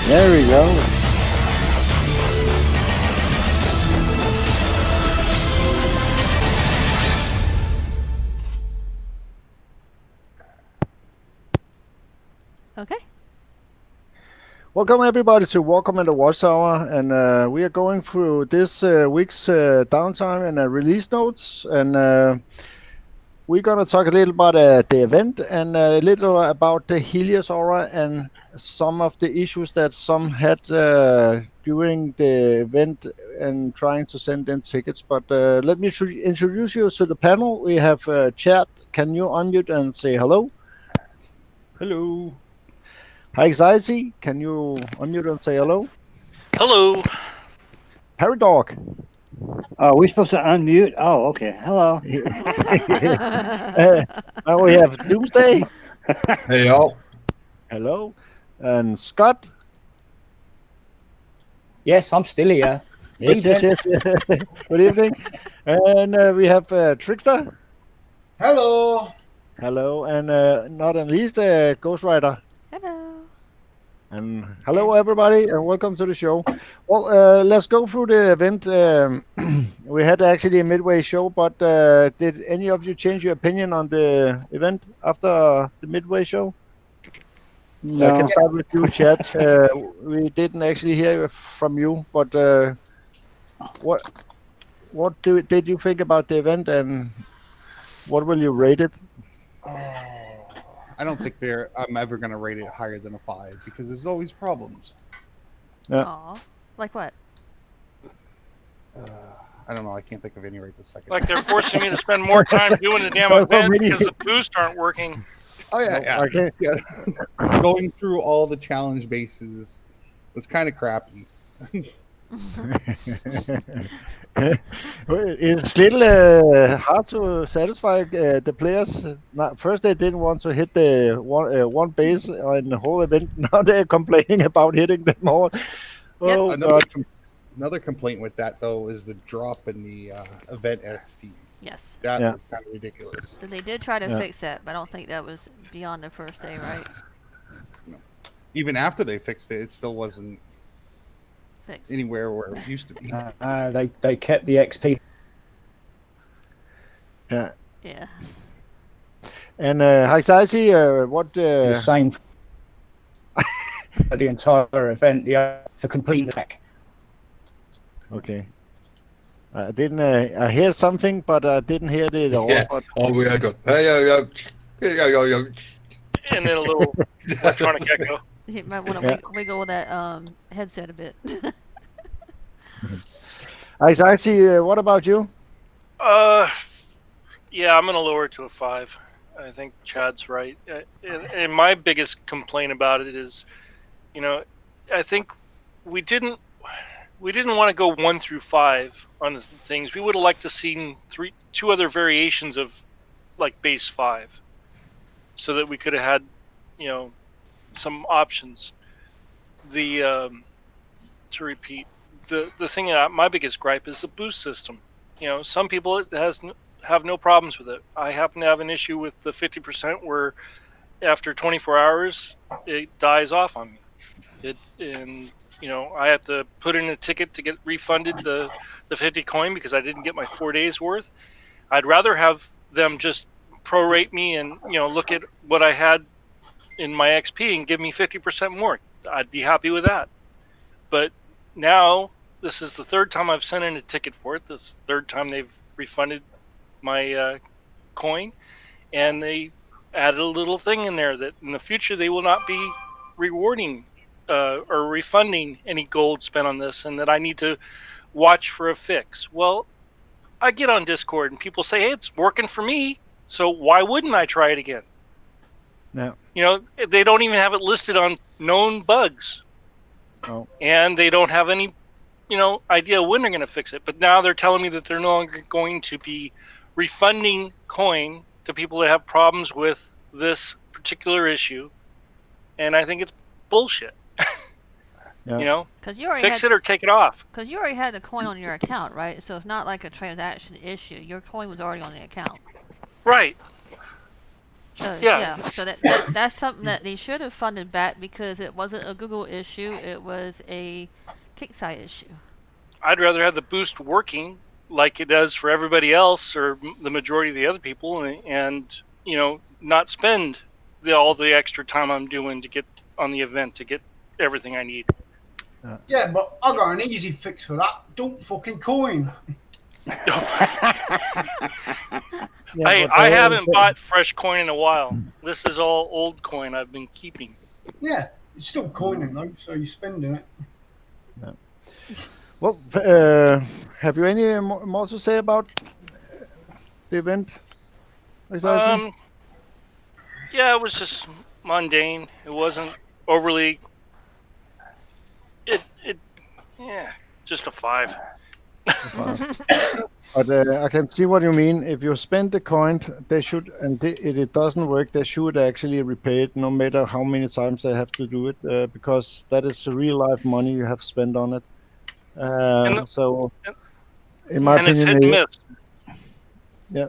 There we go. Okay. Welcome everybody to Welcome in the Watchtower, and we are going through this week's downtime and release notes, and we're gonna talk a little about the event and a little about the Helios Aura and some of the issues that some had during the event and trying to send in tickets. But let me introduce you to the panel. We have Chad. Can you unmute and say hello? Hello. High Anxiety, can you unmute and say hello? Hello. Harry Dog. Oh, we're supposed to unmute? Oh, okay. Hello. Now we have Doomsday. Hey, y'all. Hello. And Scott. Yes, I'm still here. Yes. Good evening. And we have Trickster. Hello. Hello. And not at least Ghost Rider. Hello. And hello, everybody, and welcome to the show. Well, let's go through the event. We had actually a midway show, but did any of you change your opinion on the event after the midway show? No. I can start with you, Chad. We didn't actually hear from you, but what did you think about the event, and what will you rate it? I don't think I'm ever going to rate it higher than a 5 because there's always problems. Yeah. Aw. Like what? I don't know. I can't think of any right this second. Like they're forcing me to spend more time doing the damn event because the boosts aren't working. Oh, yeah. Okay. Yeah. Going through all the challenge bases was kind of crappy. It's little hard to satisfy the players. First, they didn't want to hit the one base in the whole event. Now they're complaining about hitting them all. Oh, God. Another complaint with that, though, is the drop in the event XP. Yes. That was kind of ridiculous. But they did try to fix that, but I don't think that was beyond the first day, right? No. Even after they fixed it, it still wasn't Fixed. anywhere where it used to be. They kept the XP. Yeah. Yeah. And Haixaisi, what? The same for the entire event. Yeah, for completing the track. Okay. I didn't. I heard something, but I didn't hear it at all. Yeah. But... Oh, we got. And then a little electronic echo. You might want to wiggle that headset a bit. Haixaisi, what about you? Yeah, I'm gonna lower it to a 5. I think Chad's right. And my biggest complaint about it is, I think we didn't want to go 1 through 5 on the things. We would have liked to seen 2 other variations of like base 5, so that we could have had, some options. To repeat, the thing that my biggest gripe is the boost system. Some people have no problems with it. I happen to have an issue with the 50% where after 24 hours it dies off on me. I have to put in a ticket to get refunded the 50 coin because I didn't get my 4 days worth. I'd rather have them just prorate me and look at what I had in my XP and give me 50% more. I'd be happy with that. But now this is the 3rd time I've sent in a ticket for it. This 3rd time they've refunded my coin, and they added a little thing in there that in the future they will not be rewarding or refunding any gold spent on this, and that I need to watch for a fix. Well, I get on Discord and people say, hey, it's working for me, so why wouldn't I try it again? No. They don't even have it listed on known bugs. Oh. And they don't have any, idea when they're going to fix it. But now they're telling me that they're no longer going to be refunding coin to people that have problems with this particular issue. And I think it's bullshit. Yeah. You know, Because you already fix had, it or take it off. because you already had the coin on your account, right? So it's not like a transaction issue. Your coin was already on the account. Right. So Yeah. so that's something that they should have funded back because it wasn't a Google issue. It was a Kicksite issue. I'd rather have the boost working like it does for everybody else or the majority of the other people, and you know, not spend all the extra time I'm doing to get on the event to get everything I need. Yeah, but I got an easy fix for that. Don't fucking coin. Yeah, I haven't bought fresh coin in a while. This is all old coin I've been keeping. Yeah, it's still coining though, so you're spending it. Well, have you any more to say about the event? Exactly. Yeah, it was just mundane. It wasn't overly. Yeah, just a 5. But I can see what you mean. If you spend the coin, they should, and if it doesn't work, they should actually repay it, no matter how many times they have to do it, because that is real life money you have spent on it. So, in my And it's hit opinion, and miss. yeah,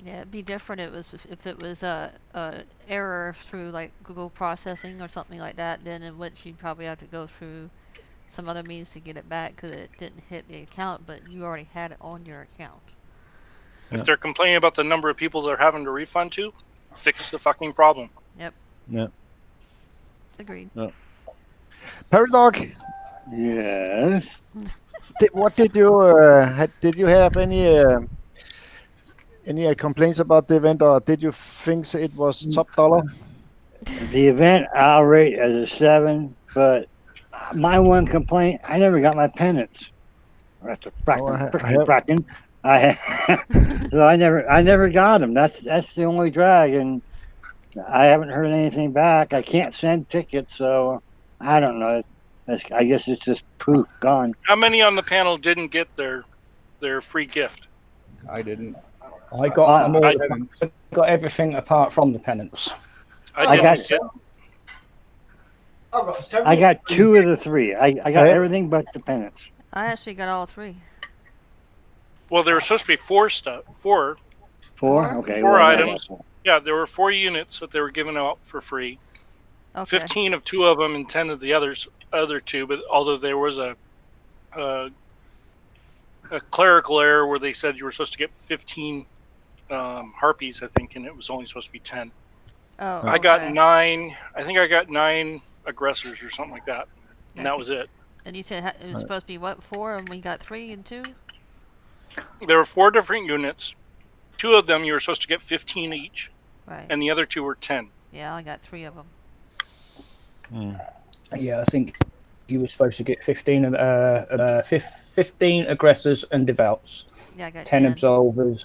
Yeah, it'd be different if it was a error through like Google processing or something like that. Then in which you'd probably have to go through some other means to get it back because it didn't hit the account, but you already had it on your account. If they're complaining about the number of people they're having to refund to, fix the fucking problem. Yep. yeah. Agreed. Paradog, Yes. what did you did you have any complaints about the event, or did you think it was top dollar? The event I'll rate as a 7, but my one complaint, I never got my pennants. That's a fracking. So I never got them. That's the only drag, and I haven't heard anything back. I can't send tickets, so I don't know. I guess it's just poof, gone. How many on the panel didn't get their free gift? I didn't. I got them all. I I got everything apart from the pennants. I didn't get. I got 2 of the 3. I got everything but the pennants. I actually got all 3. Well, there were supposed to be 4 stuff. 4. 4? Okay. 4 well, items. Yeah, there were 4 units that they were giving out for free. Okay. 15 of 2 of them and 10 of the other 2. But although there was a clerical error where they said you were supposed to get 15 harpies, I think, and it was only supposed to be 10. Oh, I got okay. 9. I think I got 9 aggressors or something like that, and that was it. And you said it was supposed to be what, 4, and we got 3 and 2? There were 4 different units. 2 of them you were supposed to get 15 each, Right. and the other 2 were 10. Yeah, I got 3 of them. Yeah, I think you were supposed to get 15 aggressors and devouts, Yeah, I got 10 absolvers,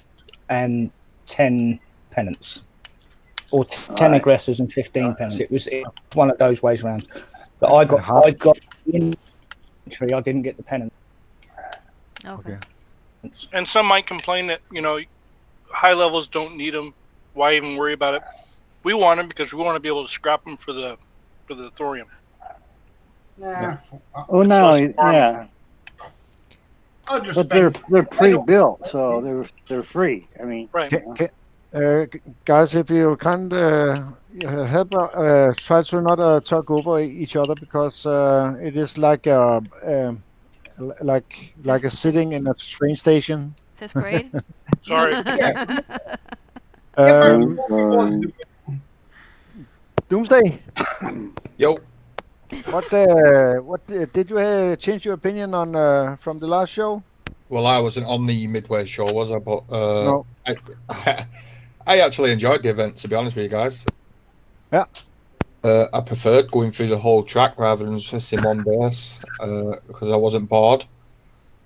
and 10 penance. Or 10 aggressors and 15 penance. It was one of those ways around. But I got the entry, I didn't get the penance. Okay. And some might complain that, you know, high levels don't need them. Why even worry about it? We want them because we want to be able to scrap them for the thorium. Nah. Oh no, It's less yeah. I'll just But spend. they're pre-built, so they're free. I mean, Right. Guys, if you can't help, try to not talk over each other, because it is like a sitting in a train station. 5th grade? Sorry. Doomsday, Yo, what did you change your opinion on from the last show? well, I wasn't on the midway show, was I? But No. I actually enjoyed the event, to be honest with you guys. Yeah. I preferred going through the whole track rather than just in one base because I wasn't bored.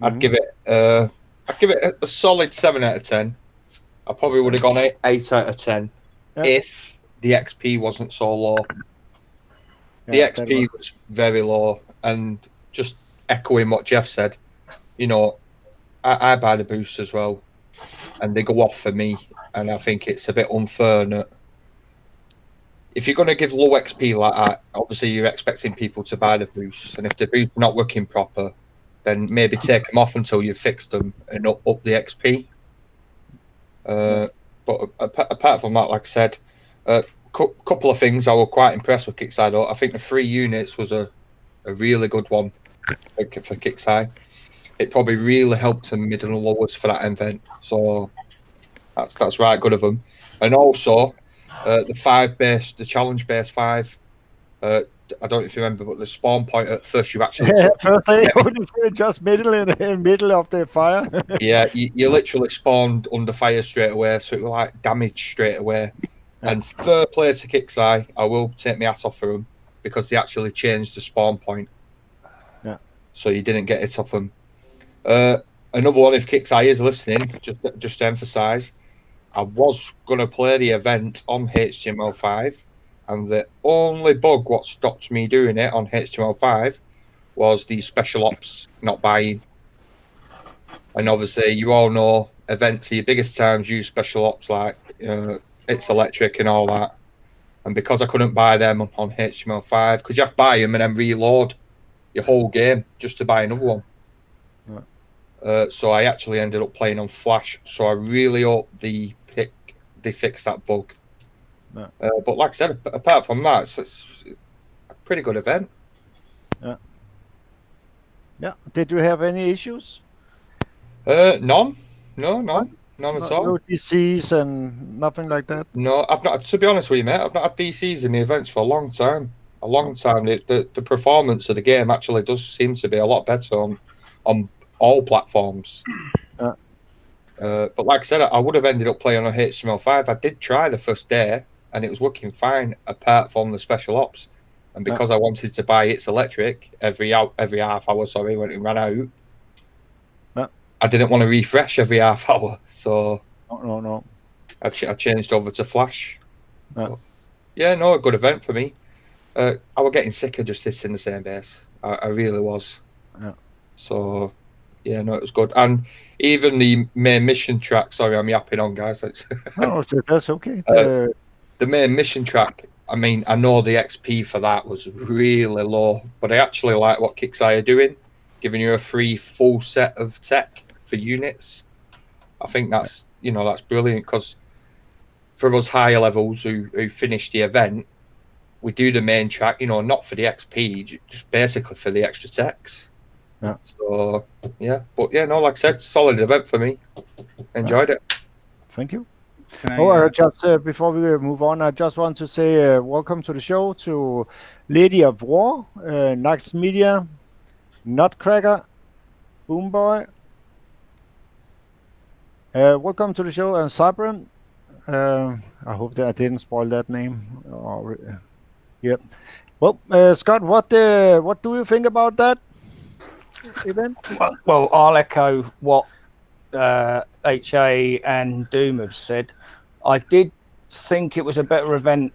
I'd give it a solid 7 out of 10. I probably would have gone 8 out of 10 if the XP wasn't so low. The XP was very low, and just echoing what Jeff said, you know, I buy the boosts as well, and they go off for me, and I think it's a bit unfair that if you're going to give low XP like that, obviously you're expecting people to buy the boosts, and if the boosts not working proper, then maybe take them off until you've fixed them and up the XP. But apart from that, like I said, couple of things I was quite impressed with Kickside. I think the 3 units was a really good one for Kickside. It probably really helped them mid and lowers for that event, so that's right good of them. And also the challenge base 5. I don't know if you remember, but the spawn point at first you actually first they just middle in the middle of the fire. yeah, you literally spawned under fire straight away, so it was like damage straight away. And fair play to Kickside, I will take my hat off for them because they actually changed the spawn point. Yeah. So you didn't get it off them. Another one, if Kickside is listening, just to emphasise, I was going to play the event on HTML5, and the only bug what stopped me doing it on HTML5 was the special ops not buying. And obviously, you all know events, your biggest times use special ops like It's Electric and all that. And because I couldn't buy them on HTML5, because you have to buy them and then reload your whole game just to buy another one. So I actually ended up playing on Flash. So I really hope they fix that bug. But like I said, apart from that, it's a pretty good event. Yeah. Did you have any issues? None at all. No DCs and nothing like that. No, I've not. To be honest with you, mate, I've not had DCs in the events for a long time. The performance of the game actually does seem to be a lot better on all platforms. But like I said, I would have ended up playing on HTML5. I did try the first day, and it was working fine apart from the special ops. And because I wanted to buy It's Electric every half hour, when it ran out, I didn't want to refresh every half hour, so no. I changed over to Flash. But, a good event for me. I was getting sick of just sitting in the same base. I really was. So, it was good. And even the main mission track. Sorry, I'm yapping on, guys. No, that's okay. The main mission track. I mean, I know the XP for that was really low, but I actually like what Kickside are doing, giving you a free full set of tech for units. I think that's brilliant, because for us higher levels who finish the event, we do the main track, not for the XP, just basically for the extra techs. So like I said, solid event for me. Enjoyed it. Thank you. Just before we move on, I just want to say welcome to the show to Lady of War, Nax Media, Nutcracker, Boomboy. Welcome to the show, and Cybran. I hope that I didn't spoil that name. Yep. Well, Scott, what do you think about that event? Well, I'll echo what HA and Doom have said. I did think it was a better event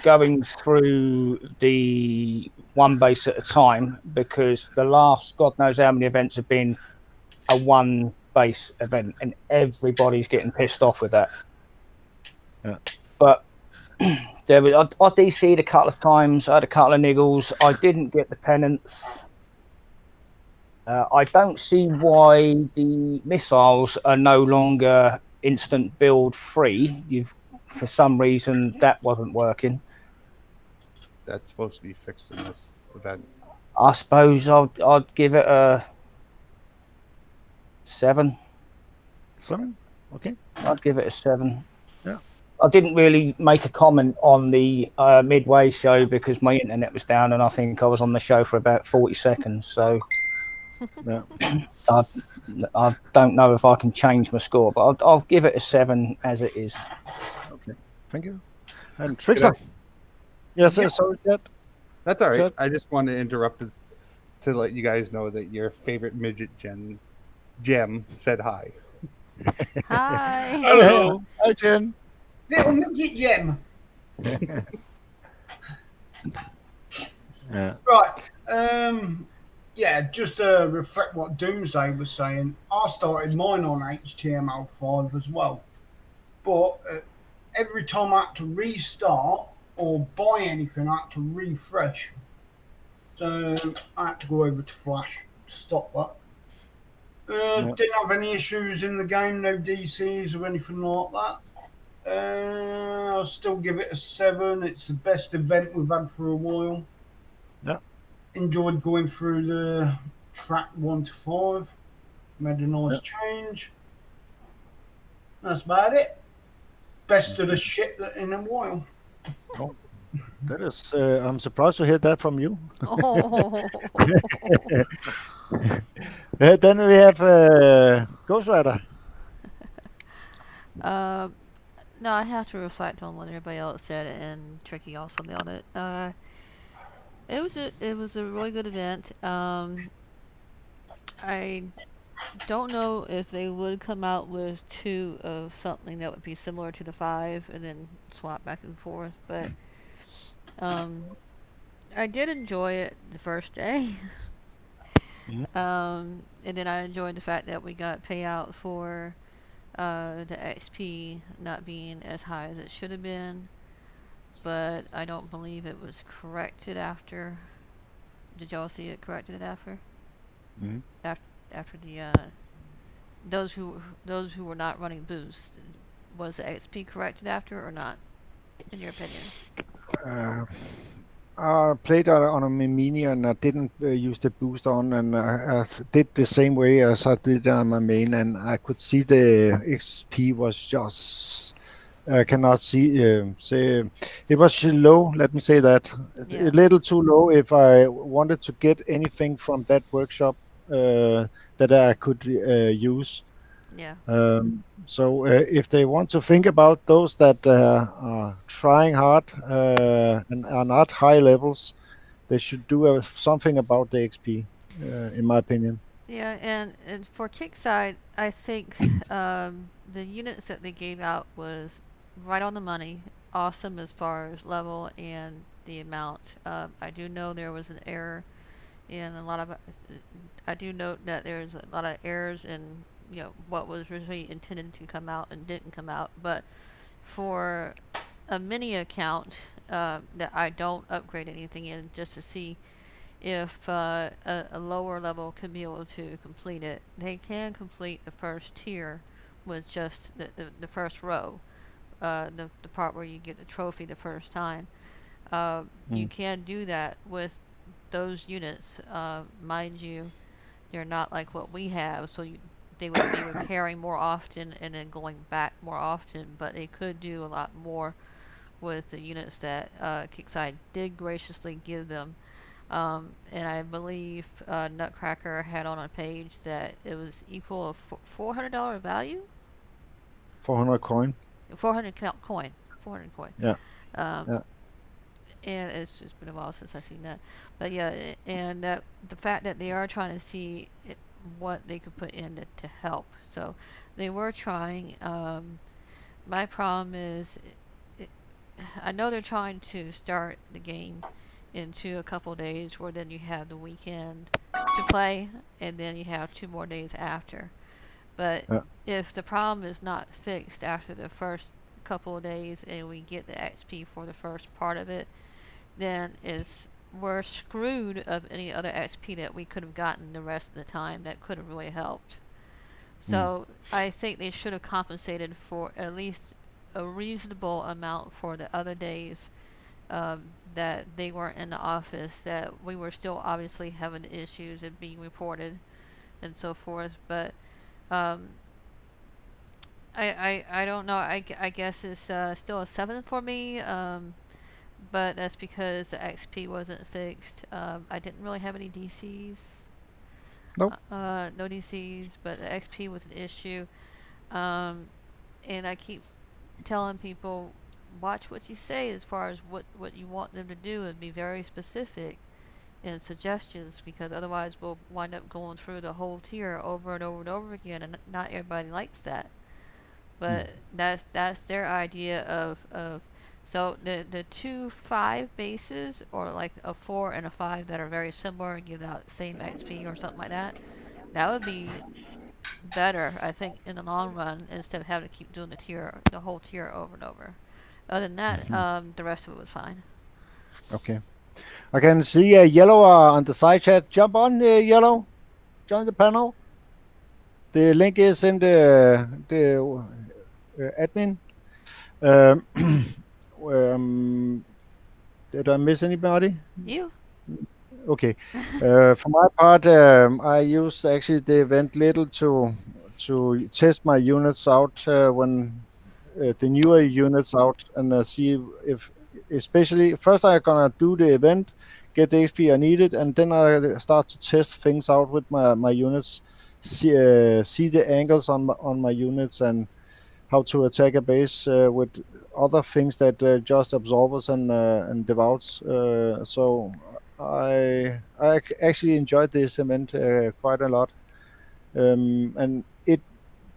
going through the one base at a time, because the last God knows how many events have been a one base event, and everybody's getting pissed off with that. But I DC'd a couple of times. I had a couple of niggles. I didn't get the penance. I don't see why the missiles are no longer instant build free. For some reason, that wasn't working. That's supposed to be fixed in this event. I suppose I'd give it a 7. 7? Okay. I'd give it a 7. Yeah. I didn't really make a comment on the midway show because my internet was down, and I think I was on the show for about 40 seconds. So I don't know if I can change my score, but I'll give it a 7 as it is. Okay. Thank you. And Trickster. Yes, sorry, Chad. That's all right. Chad? I just wanted to interrupt to let you guys know that your favorite midget Gem said hi. Hi. Hello. Hi, Jen. Little midget Gem. Yeah. Right. Just to reflect what Doomsday was saying, I started mine on HTML5 as well. But every time I had to restart, or buy anything. I had to refresh. So I had to go over to Flash to stop that. Didn't have any issues in the game, no DCs or anything like that. I'll still give it a 7. It's the best event we've had for a while. Yeah. Enjoyed going through the track 1 to 5. Made a nice change. That's about it. Best of the shit in a while. Oh, that is. I'm surprised to hear that from you. Oh. Then we have Ghost Rider. No, I have to reflect on what everybody else said, and Tricky also nailed it. It was a really good event. I don't know if they would come out with 2 of something that would be similar to the 5 and then swap back and forth, but I did enjoy it the first day. And then I enjoyed the fact that we got payout for the XP not being as high as it should have been, but I don't believe it was corrected after. Did y'all see it corrected after? After the those who were not running boost, was the XP corrected after or not? In your opinion? I played on a mini and I didn't use the boost on, and I did the same way as I did on my main, and I could see the XP was just. I cannot say it was low. Let me say that a little too low. If I wanted to get anything from that workshop that I could use. Yeah. So if they want to think about those that are trying hard and are not high levels, they should do something about the XP, in my opinion. Yeah, and for Kickside, I think the units that they gave out was right on the money, awesome as far as level and the amount. I do know there was an error in a lot of. I do note that there's a lot of errors in what was originally intended to come out and didn't come out. But for a mini account that I don't upgrade anything in just to see if a lower level could be able to complete it, they can complete the first tier with just the first row, the part where you get the trophy the first time. You can do that with those units. Mind you, they're not like what we have, so they would be repairing more often and then going back more often, but they could do a lot more with the units that Kickside did graciously give them. And I believe Nutcracker had on a page that it was equal of $400 value. 400 coin. 400 coin. 400 coin. Yeah. And it's just been a while since I've seen that. But yeah, and the fact that they are trying to see what they could put in to help. So they were trying. My problem is, I know they're trying to start the game into a couple days where then you have the weekend to play and then you have 2 more days after. But if the problem is not fixed after the first couple of days and we get the XP for the first part of it, then we're screwed of any other XP that we could have gotten the rest of the time that could have really helped. So I think they should have compensated for at least a reasonable amount for the other days that they weren't in the office, that we were still obviously having issues and being reported and so forth. But I don't know. I guess it's still a 7 for me. But that's because the XP wasn't fixed. I didn't really have any DCs. Nope. No DCs, but the XP was an issue. And I keep telling people, watch what you say as far as what you want them to do and be very specific in suggestions, because otherwise we'll wind up going through the whole tier over and over and over again, and not everybody likes that. But that's their idea of so the 2 5 bases, or like a 4 and a 5 that are very similar and give out the same XP or something like that, that would be better, I think, in the long run, instead of having to keep doing the whole tier over and over. Other than that, the rest of it was fine. Okay. I can see Yellow on the side chat. Jump on, Yellow. Join the panel. The link is in the admin. Did I miss anybody? You? Okay. For my part, I use actually the event little to test my units out when the newer units out and see if, especially first I'm gonna do the event, get the XP I needed, and then I start to test things out with my units, see the angles on my units and how to attack a base with other things that just absorbers and devouts. So actually enjoyed this event quite a lot, and it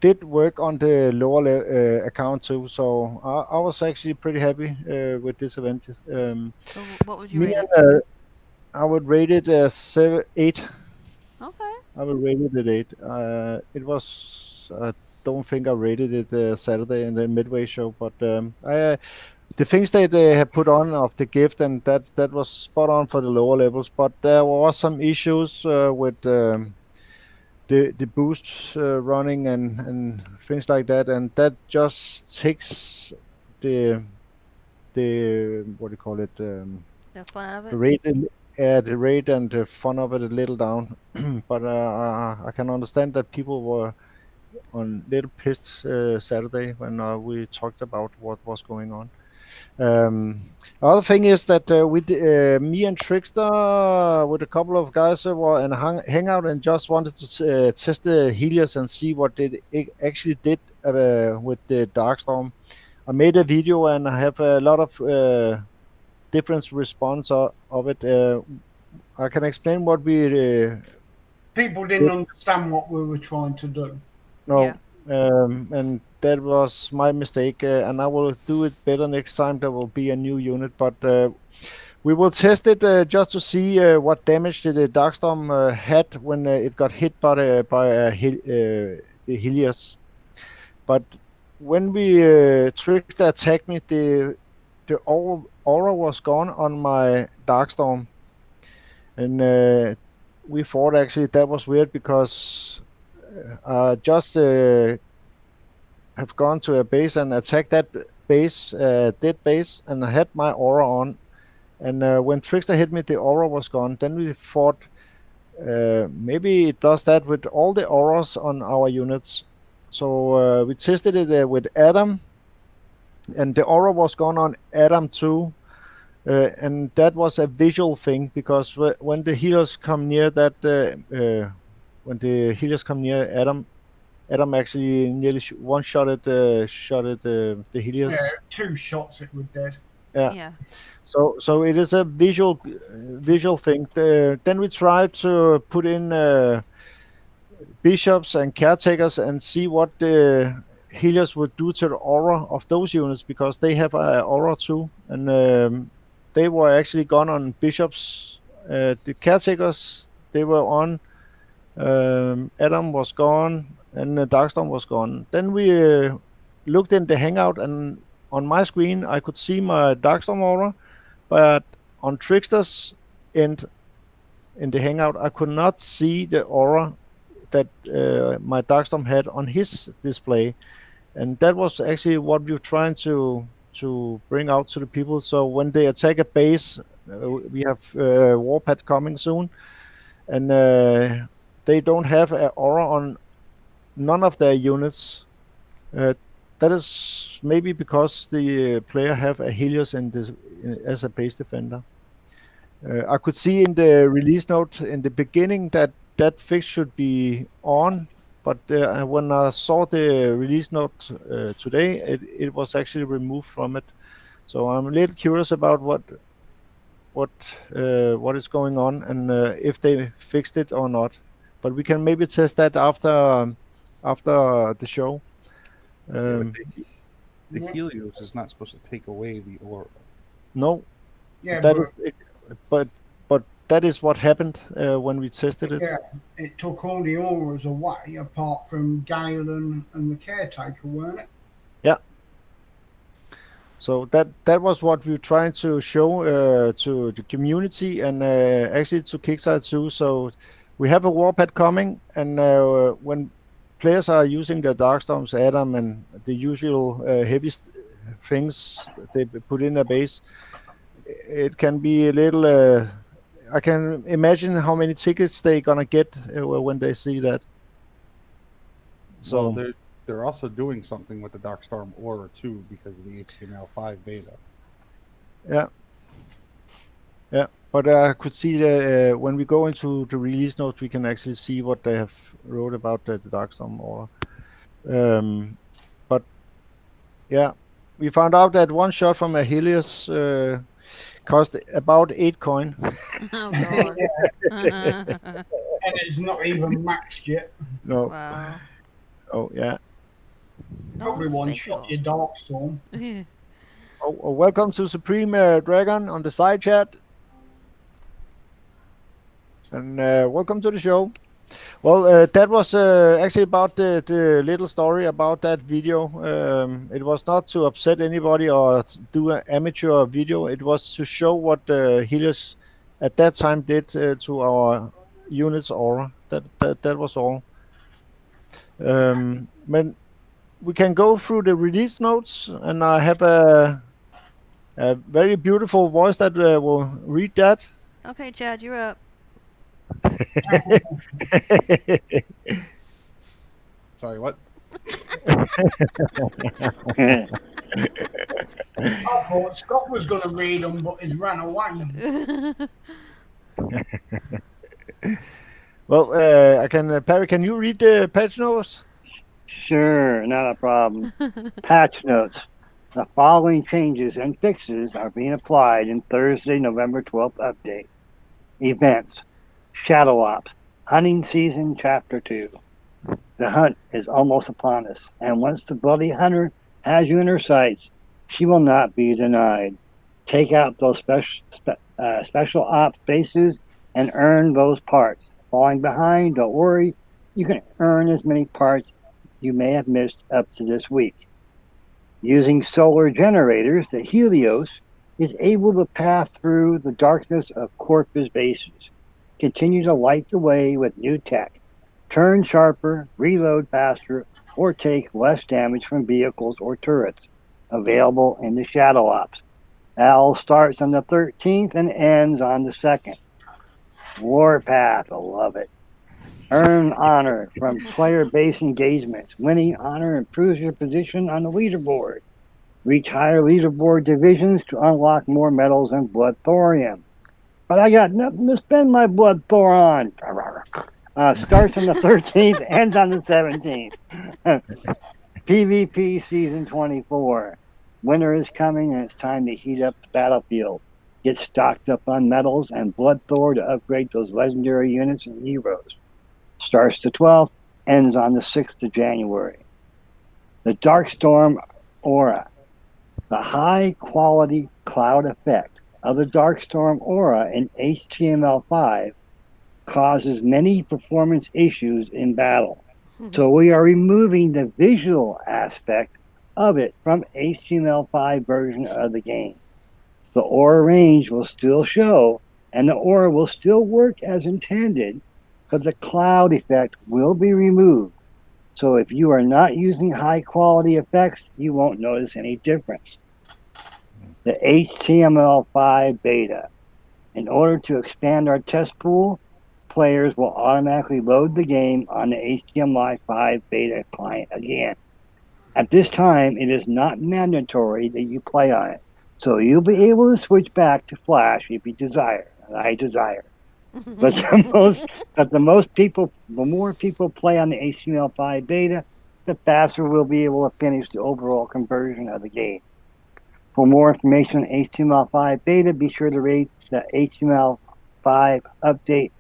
did work on the lower account too. So I was actually pretty happy with this event. So what would you Me rate it? and I would rate it 8. Okay. I will rate it at 8. It was. I don't think I rated it Saturday in the midway show, but the things that they have put on of the gift and that was spot on for the lower levels. But there was some issues with the boosts running and things like that, and that just takes the what do you call it? The fun out of The it? rate, the rate and the fun of it a little down. But I can understand that people were on little pissed Saturday when we talked about what was going on. Other thing is that me and Trickster with a couple of guys were and hang out and just wanted to test the Helios and see what it actually did with the Darkstorm. I made a video and I have a lot of different response of it. I can explain what we People didn't understand what we were trying to do. no, and that was my mistake, and I will do it better next time. There will be a new unit, but we will test it just to see what damage the Darkstorm had when it got hit by the Helios. But when we Trickster attacked me, the aura was gone on my Darkstorm, and we thought actually that was weird because just have gone to a base and attacked that base, dead base, and I had my aura on. And when Trickster hit me, the aura was gone. Then we thought maybe it does that with all the auras on our units. So we tested it with Adam, and the aura was gone on Adam too. And that was a visual thing because when the healers come near that, when the healers come near Adam actually nearly one-shotted the Helios. Yeah, 2 shots it was dead. Yeah. So it is a visual thing. Then we tried to put in bishops and caretakers and see what the Helios would do to the aura of those units because they have aura too, and they were actually gone on bishops. The caretakers they were on. Adam was gone and Darkstorm was gone. Then we looked in the hangout, and on my screen I could see my Darkstorm aura, but on Trickster's end in the hangout I could not see the aura that my Darkstorm had on his display, and that was actually what we were trying to bring out to the people. So when they attack a base, we have Warpath coming soon, and they don't have an aura on none of their units. That is maybe because the player have a Helios as a base defender. I could see in the release note in the beginning that fix should be on, but when I saw the release note today, it was actually removed from it. So I'm a little curious about what is going on and if they fixed it or not. But we can maybe test that after the show. The Helios is not supposed to take away the aura. No. Yeah, but that is what happened when we tested it. Yeah, it took all the auras away apart from Galen and the caretaker, weren't it? Yeah. So that was what we were trying to show to the community and actually to Kickstarter too. So we have a warpad coming, and when players are using the Darkstorms add-on and the usual heavy things that they put in a base, it can be a little. I can imagine how many tickets they're gonna get when they see that. So well, they're also doing something with the Darkstorm Aura too because of the HTML5 beta. yeah. Yeah, but I could see that when we go into the release notes, we can actually see what they have wrote about the Darkstorm Aura. But yeah, we found out that one shot from a Helios cost about 8 coin. Oh god. And it's not even maxed yet. No. Wow. Oh yeah. Probably one special. shot your Darkstorm. Oh, welcome to Supreme Dragon on the side chat. And welcome to the show. Well, that was actually about the little story about that video. It was not to upset anybody or do an amateur video. It was to show what Helios at that time did to our unit's aura. That was all. When we can go through the release notes, and I have a very beautiful voice that will read that. Okay, Chad, you're up. Sorry, what? I thought Scott was going to read them, but he's ran away. Well, I can, Perry, can you read the patch notes? Sure, not a problem. Patch notes. The following changes and fixes are being applied in Thursday, November 12th update. Events. Shadow Ops. Hunting Season Chapter 2. The hunt is almost upon us, and once the Bloody Hunter has you in her sights, she will not be denied. Take out those special ops bases and earn those parts. Falling behind, don't worry. You can earn as many parts you may have missed up to this week. Using solar generators, the Helios is able to pass through the darkness of Corpus bases. Continue to light the way with new tech. Turn sharper, reload faster, or take less damage from vehicles or turrets. Available in the Shadow Ops. That all starts on the 13th and ends on the 2nd. Warpath, I love it. Earn honor from player base engagements. Winning honor improves your position on the leaderboard. Reach higher leaderboard divisions to unlock more medals and blood thorium. But I got nothing to spend my blood thor on. Starts on the 13th, ends on the 17th. PvP Season 24. Winter is coming and it's time to heat up the battlefield. Get stocked up on medals and blood thor to upgrade those legendary units and heroes. Starts the 12th, ends on the 6th of January. The Darkstorm Aura. The high-quality cloud effect of the Darkstorm Aura in HTML5 causes many performance issues in battle. So we are removing the visual aspect of it from HTML5 version of the game. The aura range will still show, and the aura will still work as intended, but the cloud effect will be removed. So if you are not using high quality effects, you won't notice any difference. The HTML5 beta. In order to expand our test pool, players will automatically load the game on the HTML5 beta client again. At this time, it is not mandatory that you play on it. So you'll be able to switch back to Flash if you desire, and I desire. But the more people play on the HTML5 beta, the faster we'll be able to finish the overall conversion of the game. For more information on HTML5 beta, be sure to read the HTML5 update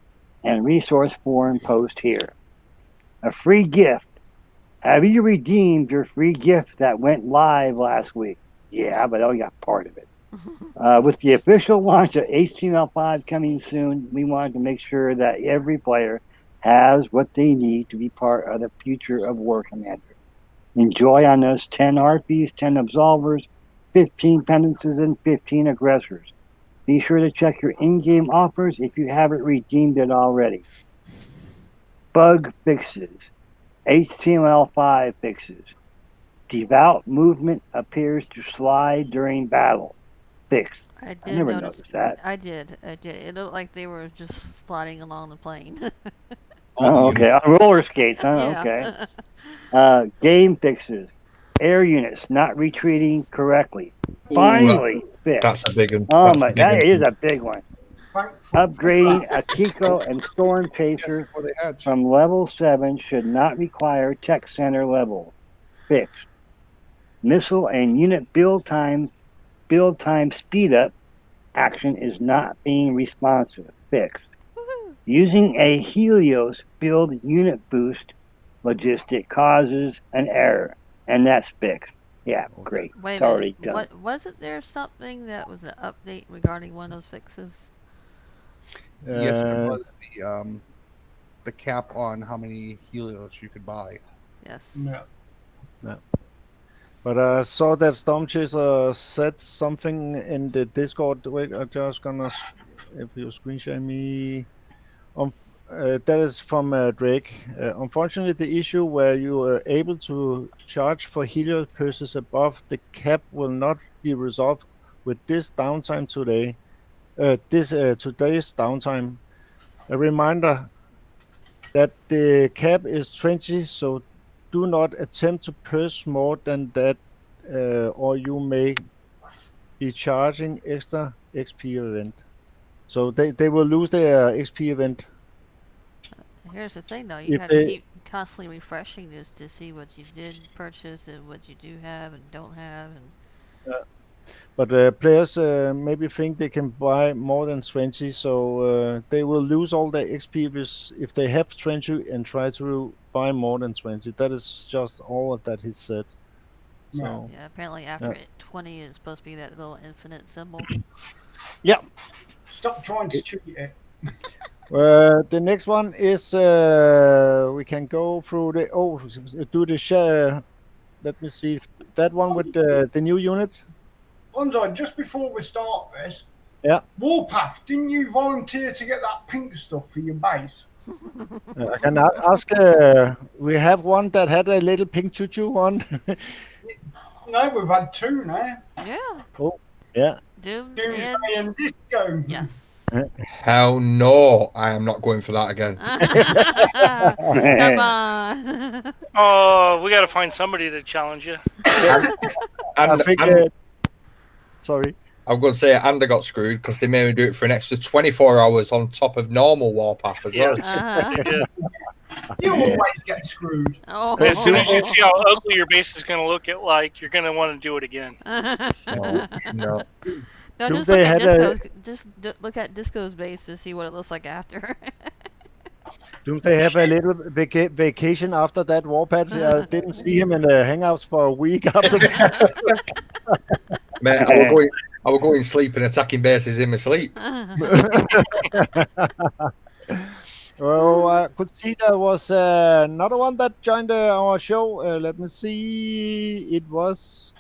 and resource forum post here. A free gift. Have you redeemed your free gift that went live last week? Yeah, but I only got part of it. With the official launch of HTML5 coming soon, we wanted to make sure that every player has what they need to be part of the future of War Commander. Enjoy on those 10 Harpies, 10 Absolvers, 15 penances, and 15 aggressors. Be sure to check your in-game offers if you haven't redeemed it already. Bug fixes. HTML5 fixes. Devout movement appears to slide during battle. Fixed. I I did never notice. noticed that. I did. It looked like they were just sliding along the plane. Oh, okay. On roller skates, huh? Yeah. Okay. Game fixes. Air units not retreating correctly. Ooh, Finally fixed. that's a big one. Oh That's my, a big that one. is a big one. Upgrading Akiko and Storm Chaser Before they hatch. from level 7 should not require Tech Center level. Fixed. Missile and unit build time speed up action is not being responsive. Fixed. Woohoo. Using a Helios build unit boost logistic causes an error, and that's fixed. Yeah, great. Wait It's a already minute. done. What wasn't there something that was an update regarding one of those fixes? Yes, there was the cap on how many Helios you could buy. Yes. No. But I saw that Storm Chaser said something in the Discord. Wait, I'm just gonna, if you screen share me. That is from Drake. Unfortunately, the issue where you are able to charge for Helios purses above the cap will not be resolved with this downtime today. Today's downtime. A reminder that the cap is 20, so do not attempt to purse more than that, or you may be charging extra XP event. So they will lose their XP event. Here's the thing, though. You If have to they, keep constantly refreshing this to see what you did purchase and what you do have and don't have. And but players maybe think they can buy more than 20, so they will lose all their XP if they have 20 and try to buy more than 20. That is just all that he said. So yeah, apparently after 20 is supposed to be that little infinite symbol. yeah. Stop trying to cheat it. The next one is we can go through do the share. Let me see that one with the new unit. Bonzo, just before we start this, Yeah. Warpath, didn't you volunteer to get that pink stuff for your base? I can ask. We have one that had a little pink choo-choo on. No, we've had two now. Yeah. Oh, yeah. Doomsday and Disco. Yes. Hell no, I am not going for that again. Come on. Oh, we got to find somebody to challenge you. Sorry. I'm going to say, and I got screwed because they made me do it for an extra 24 hours on top of normal Warpath as well. You always get screwed. Oh. As soon as you see how ugly your base is going to look, you're going to want to do it again. No. No, just look at Disco's. Just look at Disco's base to see what it looks like after. Do they have a little vacation after that Warpath? I didn't see him in the Hangouts for a week after that. Man, I will go and sleep and attacking bases in my sleep. Well, I could see there was another one that joined our show. Let me see. It was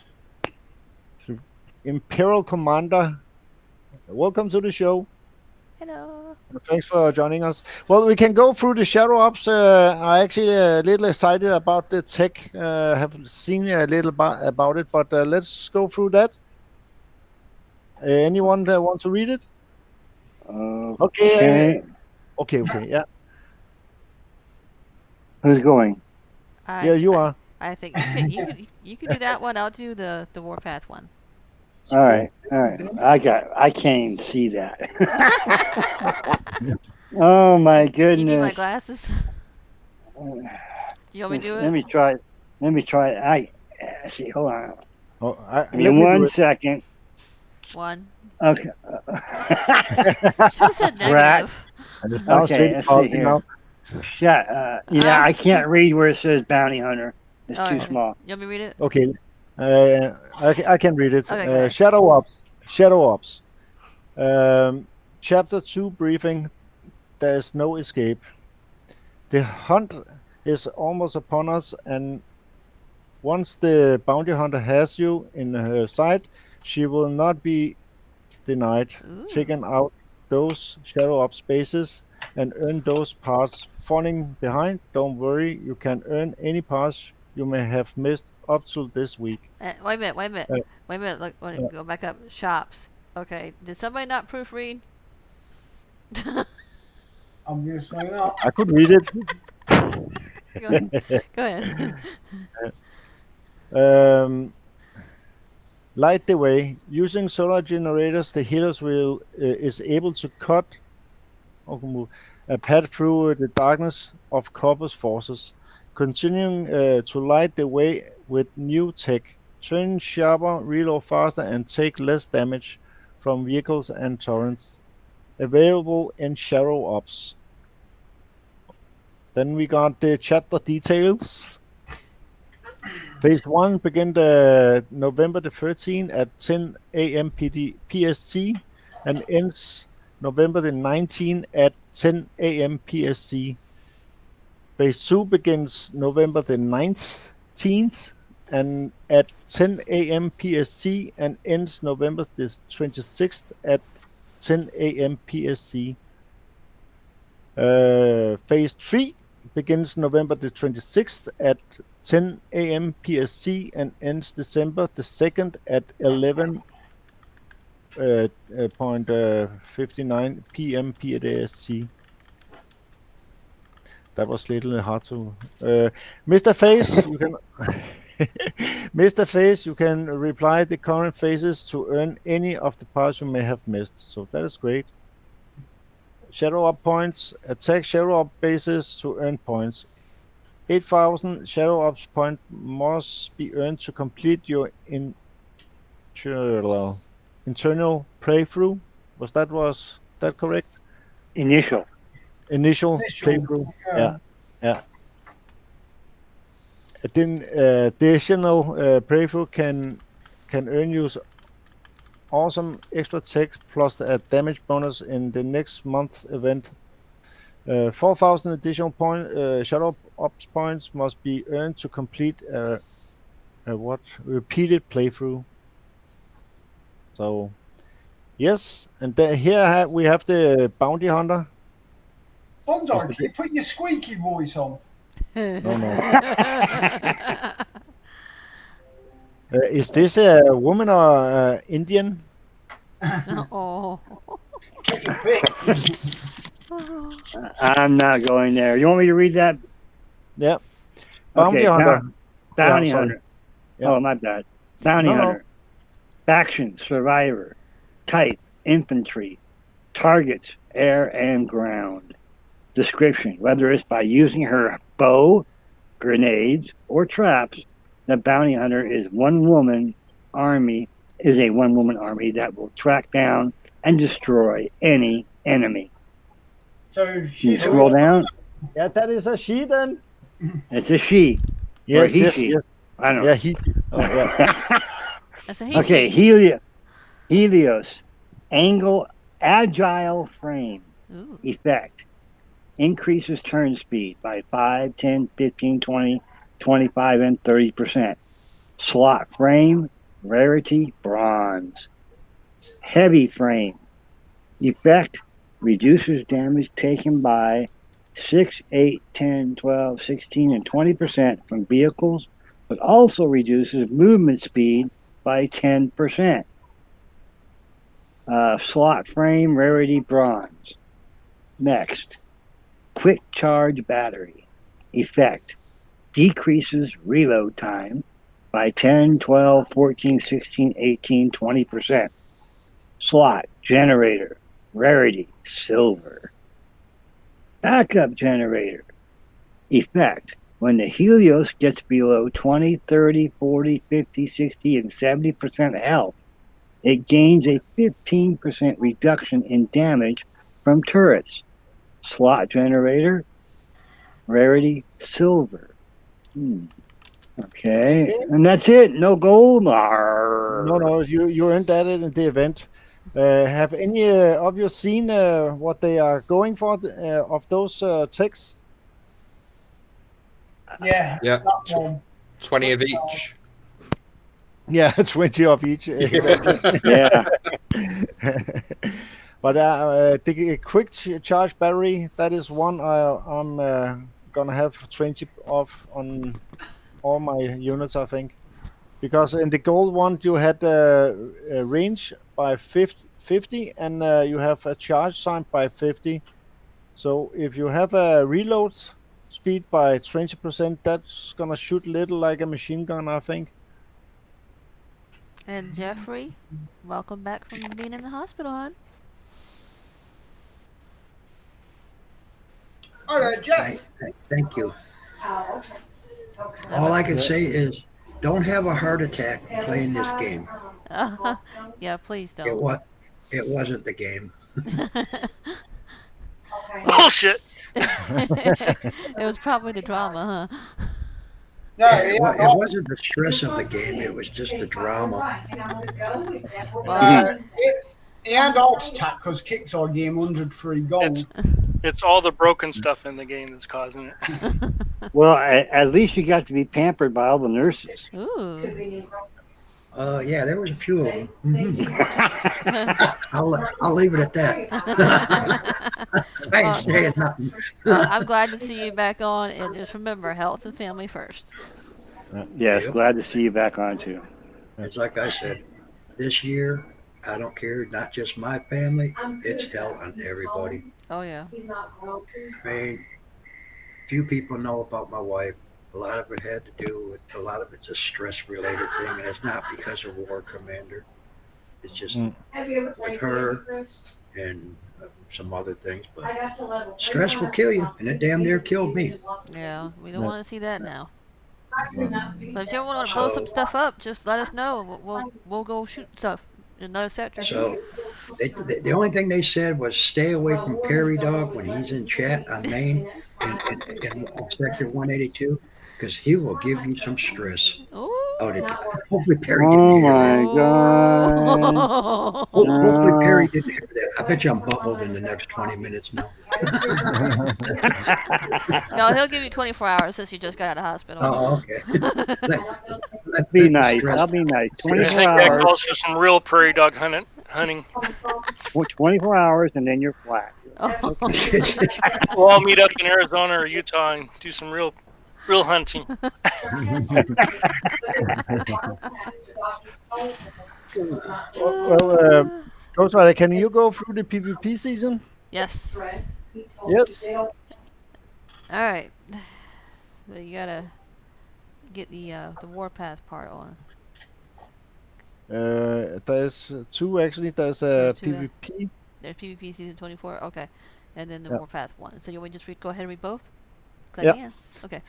Imperial Commander. Welcome to the show. Hello. Thanks for joining us. Well, we can go through the shadow ops. I'm actually a little excited about the tech. Have seen a little about it, but let's go through that. Anyone that want to read it? Okay. Okay. Yeah. Who's going? Yeah, you are. I think you could do that one. I'll do the Warpath one. All right. I can't even see that. Oh my goodness. You need my glasses. Do you want me to do it? Let me try it. I see. Hold on. Let me 1 second. One. Okay. Should have said negative. Okay, let's see here. Yeah, I can't read where it says bounty hunter. It's too small. You want me to read it? Okay. I can read it. Okay, Shadow Ops. Chapter 2 briefing. There is no escape. The hunt is almost upon us, and Once the bounty hunter has you in her sight, she will not be denied. Checking out those shadow up spaces and earn those parts falling behind. Don't worry, you can earn any parts you may have missed up to this week. Wait a minute, wait a minute, Uh, wait a minute. Look, go back up. Shops. Okay, did somebody not proofread? Obviously not. I could read it. Go ahead. Light the way. Using solar generators, the healers will is able to cut or move a path through the darkness of Corpus forces, continuing to light the way with new tech. Turn sharper, reload faster, and take less damage from vehicles and turrets. Available in Shadow Ops. Then we got the chapter details. Phase 1 began November the 13th at 10 a.m. PST and ends November the 19th at 10 a.m. PST. Phase 2 begins November the 19th and at 10 a.m. PST and ends November the 26th at 10 a.m. PST. Phase 3 begins November the 26th at 10 a.m. PST and ends December the 2nd at 11:59 p.m. PST. That was a little hard to. Mr. Face, you can. Mr. Face, you can reply the current phases to earn any of the parts you may have missed. So that is great. Shadow up points. Attack shadow up bases to earn points. 8,000 shadow ops point must be earned to complete your internal playthrough. Was that correct? Initial Playthrough. Yeah. Additional playthrough can earn you awesome extra tech plus a damage bonus in the next month event. 4,000 additional shadow ops points must be earned to complete a repeated playthrough. So yes, and here we have the bounty hunter. Bondi, can you put your squeaky voice on? No. Is this a woman or Indian? Oh. I'm not going there. You want me to read that? Yeah. Bounty hunter. Bounty hunter. Yeah. Oh, my bad. Bounty hunter. Faction, survivor. Type, infantry. Targets, air and ground. Description, whether it's by using her bow, grenades, or traps, the bounty hunter is a one-woman army that will track down and destroy any enemy. So you scroll down. Yeah, that is a she then. It's a she. Yes, she. I don't know. Yeah, he. Oh, yeah. That's a he. Okay, Helios. Agile frame. Ooh. Effect. Increases turn speed by 5, 10, 15, 20, 25, and 30%. Slot frame. Rarity bronze. Heavy frame. Effect. Reduces damage taken by 6, 8, 10, 12, 16, and 20% from vehicles, but also reduces movement speed by 10%. Slot frame, rarity bronze. Next, quick charge battery. Effect. Decreases reload time by 10, 12, 14, 16, 18, 20%. Slot generator. Rarity, silver. Backup generator. Effect. When the Helios gets below 20, 30, 40, 50, 60, and 70% health, it gains a 15% reduction in damage from turrets. Slot generator. Rarity, silver. Okay. And that's it. No gold. No, you earned that in the event. Have any of you seen what they are going for of those techs? Yeah. That one. 20 of each. Yeah, 20 of each. Exactly. Yeah. But the quick charge battery, that is one I'm gonna have 20 off on all my units, I think. Because in the gold one, you had a range by 50 and you have a charge time by 50. So if you have a reload speed by 20%, that's gonna shoot little like a machine gun, I think. And Jeffrey, welcome back from being in the hospital, hon. All right, Jeff. Thank you. All I can say is don't have a heart attack playing this game. Yeah, please It don't. was it wasn't the game. Bullshit. It was probably the drama, huh? No, It wasn't the stress of the game, it was just the drama. he had heart attack because kicks our game 103 goals. It's all the broken stuff in the game that's causing it. Well, at least you got to be pampered by all the nurses. Ooh. Yeah, there was a few of them. I'll leave it at that. I ain't saying nothing. I'm glad to see you back on, and just remember, health and family first. Yes, Yep. glad to see you back on too. It's like I said, this year, I don't care, not just my family, it's hell on everybody. Oh yeah. I mean, few people know about my wife. A lot of it had to do with, a lot of it's a stress-related thing, and it's not because of War Commander. It's just with her and some other things. But stress will kill you, and it damn near killed me. Yeah, we don't want to see that now. But if you want to blow some stuff up, just let us know. We'll go shoot stuff in another sector. So the only thing they said was stay away from Perry Dog when he's in chat on main in sector 182 because he will give you some stress. Ooh. Hopefully Perry didn't hear that. Oh my God. Hopefully Perry didn't hear that. I bet you I'm bubbled in the next 20 minutes now. No, he'll give you 24 hours since you just got out of hospital. Oh, okay. Let Be the nice. stress- I'll be nice. I 24 think that hours. calls for some real prairie dog hunting. 24 hours, and then you're flat. Oh. We'll all meet up in Arizona or Utah and do some real hunting. Well, Ghost Rider, can you go through the PvP season? Yes. Yes. All right. But you gotta get the warpath part on. There's two actually. There's There's two, PvP. There's PvP season 24. Okay, and then the Yeah. warpath one. So you want to just go ahead and read both? 'Cause Yeah. I can. Okay.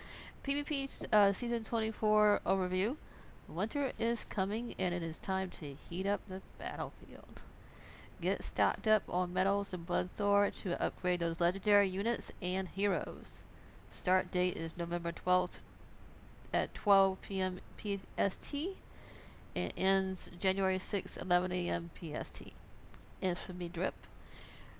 PvP season 24 overview. Winter is coming, and it is time to heat up the battlefield. Get stocked up on metals and bloodthor to upgrade those legendary units and heroes. Start date is November 12th at 12 p.m. PST and ends January 6th, 11 a.m. PST. Infamy drip.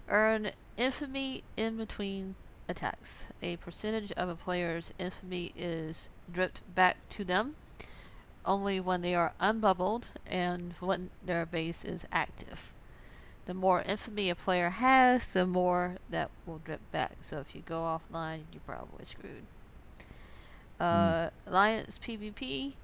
Earn infamy in between attacks. A percentage of a player's infamy is dripped back to them only when they are unbubbled and when their base is active. The more infamy a player has, the more that will drip back. So if you go offline, you're probably screwed. Alliance PvP.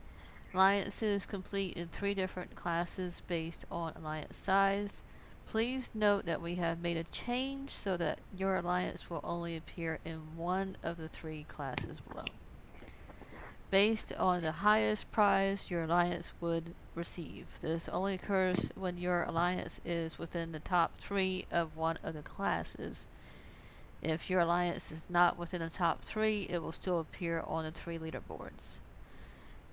Alliances complete in 3 different classes based on alliance size. Please note that we have made a change so that your alliance will only appear in one of the 3 classes below. Based on the highest prize your alliance would receive. This only occurs when your alliance is within the top 3 of one of the classes. If your alliance is not within the top 3, it will still appear on the 3 leaderboards.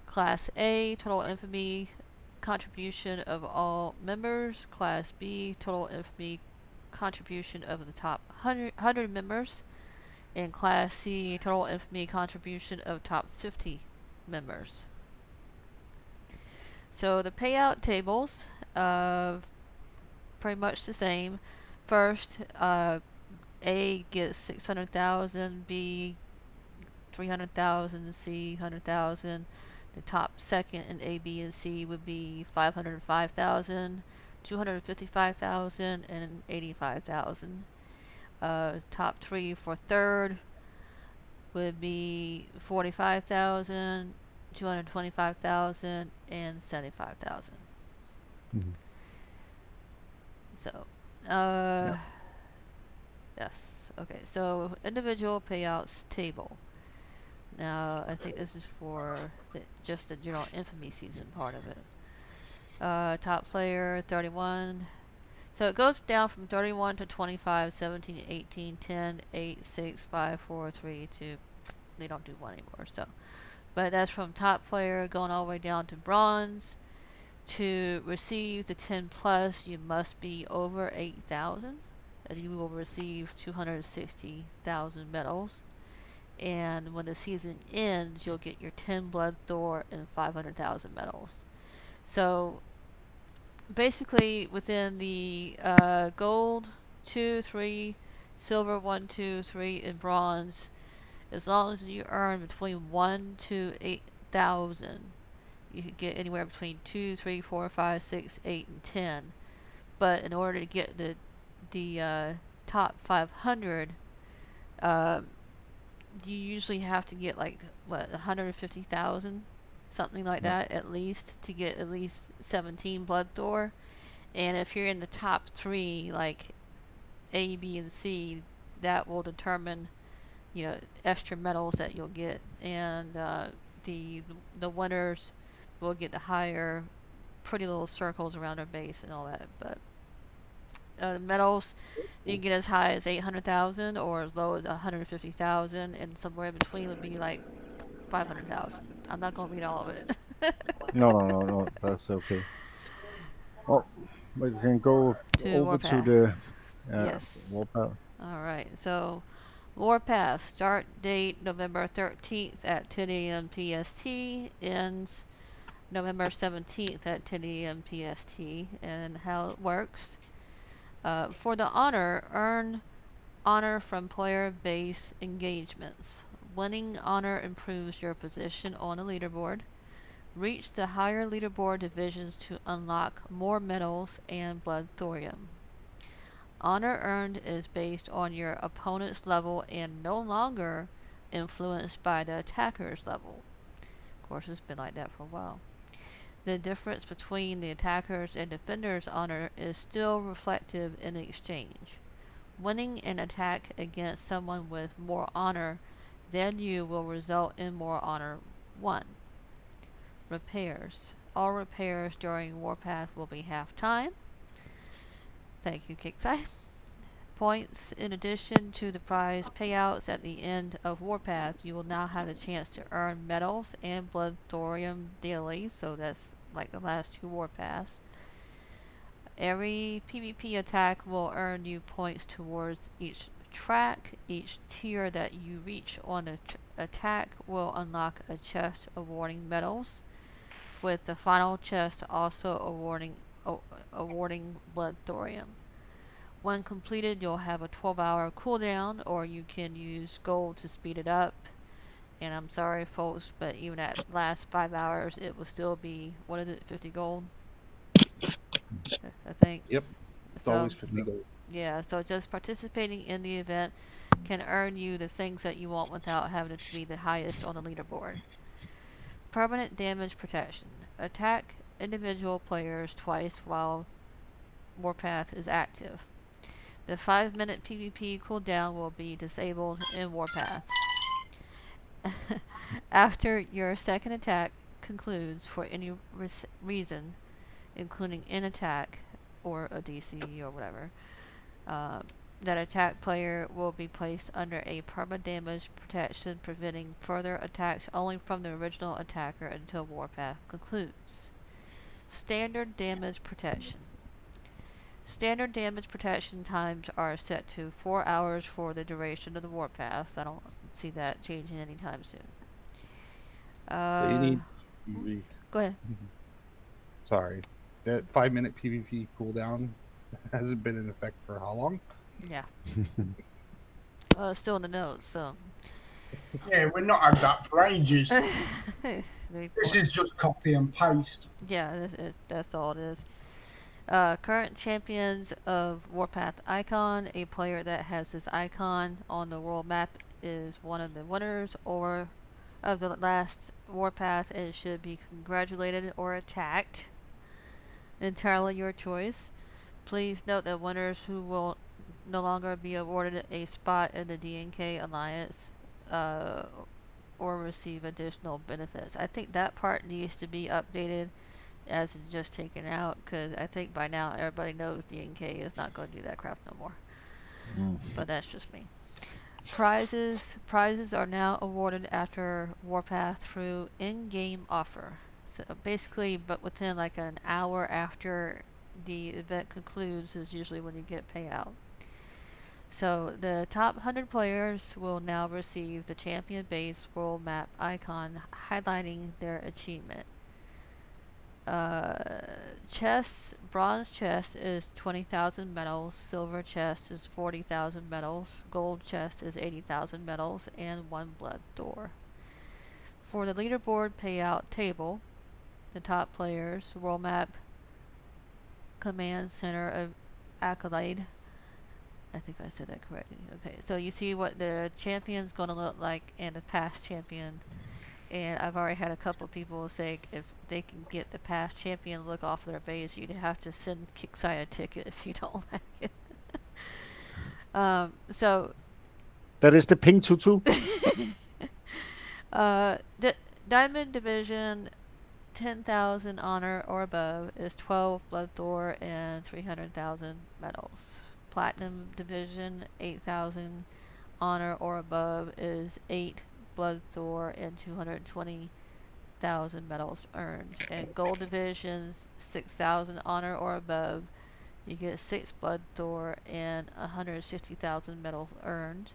Class A, total infamy contribution of all members. Class B, total infamy contribution of the top 100 members. And Class C, total infamy contribution of top 50 members. So the payout tables, pretty much the same. First, A gets 600,000, B 300,000, C 100,000, The top second in A, B, and C would be 505,000, 255,000, and 85,000. Top three for third would be 45,000, 225,000, and 75,000. Mm-hmm. So, Yeah. yes. Okay, so individual payouts table. Now, I think this is for just the general infamy season part of it. Top player, 31. So it goes down from 31 to 25, 17, 18, 10, 8, 6, 5, 4, 3, 2. They don't do 1 anymore, so. But that's from top player going all the way down to bronze. To receive the 10 plus, you must be over 8,000. And you will receive 260,000 medals. And when the season ends, you'll get your 10 Blood Thor and 500,000 medals. So basically, within the gold 2, 3, silver 1, 2, 3, and bronze, as long as you earn between 1 to 8,000, you can get anywhere between 2, 3, 4, 5, 6, 8, and 10. But in order to get the top 500, you usually have to get like 150,000, something like that at least, to get at least 17 Blood Thor. And if you're in the top 3, like A, B, and C, that will determine, extra medals that you'll get, and the winners will get the higher pretty little circles around their base and all that. But medals, you can get as high as 800,000 or as low as 150,000, and somewhere in between would be like 500,000. I'm not gonna read all of it. No. That's okay. Well, we can go to over Warpath. to the Yes. Warpath. All right. So, Warpath start date November 13th at 10 a.m. PST, ends November 17th at 10 a.m. PST, and how it works. For the honor, earn honor from player base engagements. Winning honor improves your position on the leaderboard. Reach the higher leaderboard divisions to unlock more medals and blood thorium. Honor earned is based on your opponent's level and no longer influenced by the attacker's level. Of course, it's been like that for a while. The difference between the attacker's and defender's honor is still reflective in the exchange. Winning an attack against someone with more honor than you will result in more honor won. Repairs. All repairs during Warpath will be half time. Thank you, Kickside. Points. In addition to the prize payouts at the end of Warpath, you will now have the chance to earn medals and blood thorium daily, so that's like the last 2 Warpaths. Every PvP attack will earn you points towards each track. Each tier that you reach on the attack will unlock a chest awarding medals, with the final chest also awarding blood thorium. When completed, you'll have a 12-hour cooldown, or you can use gold to speed it up. And I'm sorry, folks, but even at last 5 hours, it will still be, 50 gold? I think. Yep. It's always 50 gold. Yeah, so just participating in the event can earn you the things that you want without having to be the highest on the leaderboard. Permanent damage protection. Attack individual players twice while Warpath is active. The 5-minute PvP cooldown will be disabled in Warpath. After your second attack concludes for any reason, including an attack or a DC or whatever, that attack player will be placed under a perma damage protection, preventing further attacks only from the original attacker until Warpath concludes. Standard damage protection. Standard damage protection times are set to 4 hours for the duration of the Warpath. I don't see that changing anytime soon. Go ahead. Sorry. That 5-minute PvP cooldown hasn't been in effect for how long? Yeah. Still in the notes, so. Yeah, we're not had that for ages. This is just copy and paste. Yeah, that's all it is. Current champions of Warpath Icon. A player that has this icon on the world map is one of the winners or of the last Warpath and should be congratulated or attacked. Entirely your choice. Please note that winners who will no longer be awarded a spot in the DNK Alliance or receive additional benefits. I think that part needs to be updated as it's just taken out, because I think by now everybody knows DNK is not going to do that crap no more. But that's just me. Prizes are now awarded after Warpath through in-game offer. So basically, but within like an hour after the event concludes is usually when you get payout. So the top 100 players will now receive the champion base world map icon highlighting their achievement. Chests, bronze chest is 20,000 medals, silver chest is 40,000 medals, gold chest is 80,000 medals, and 1 blood door. For the leaderboard payout table, the top players, world map, command center of accolade. I think I said that correctly. Okay, so you see what the champion's gonna look like and the past champion. And I've already had a couple people say if they can get the past champion look off their base, you'd have to send Kickside a ticket if you don't like it. So that is the pink tutu. The Diamond Division 10,000 honor or above is 12 blood thor and 300,000 medals. Platinum Division 8,000 honor or above is 8 blood thor and 220,000 medals earned. And Gold Divisions 6,000 honor or above, you get 6 blood thor and 160,000 medals earned.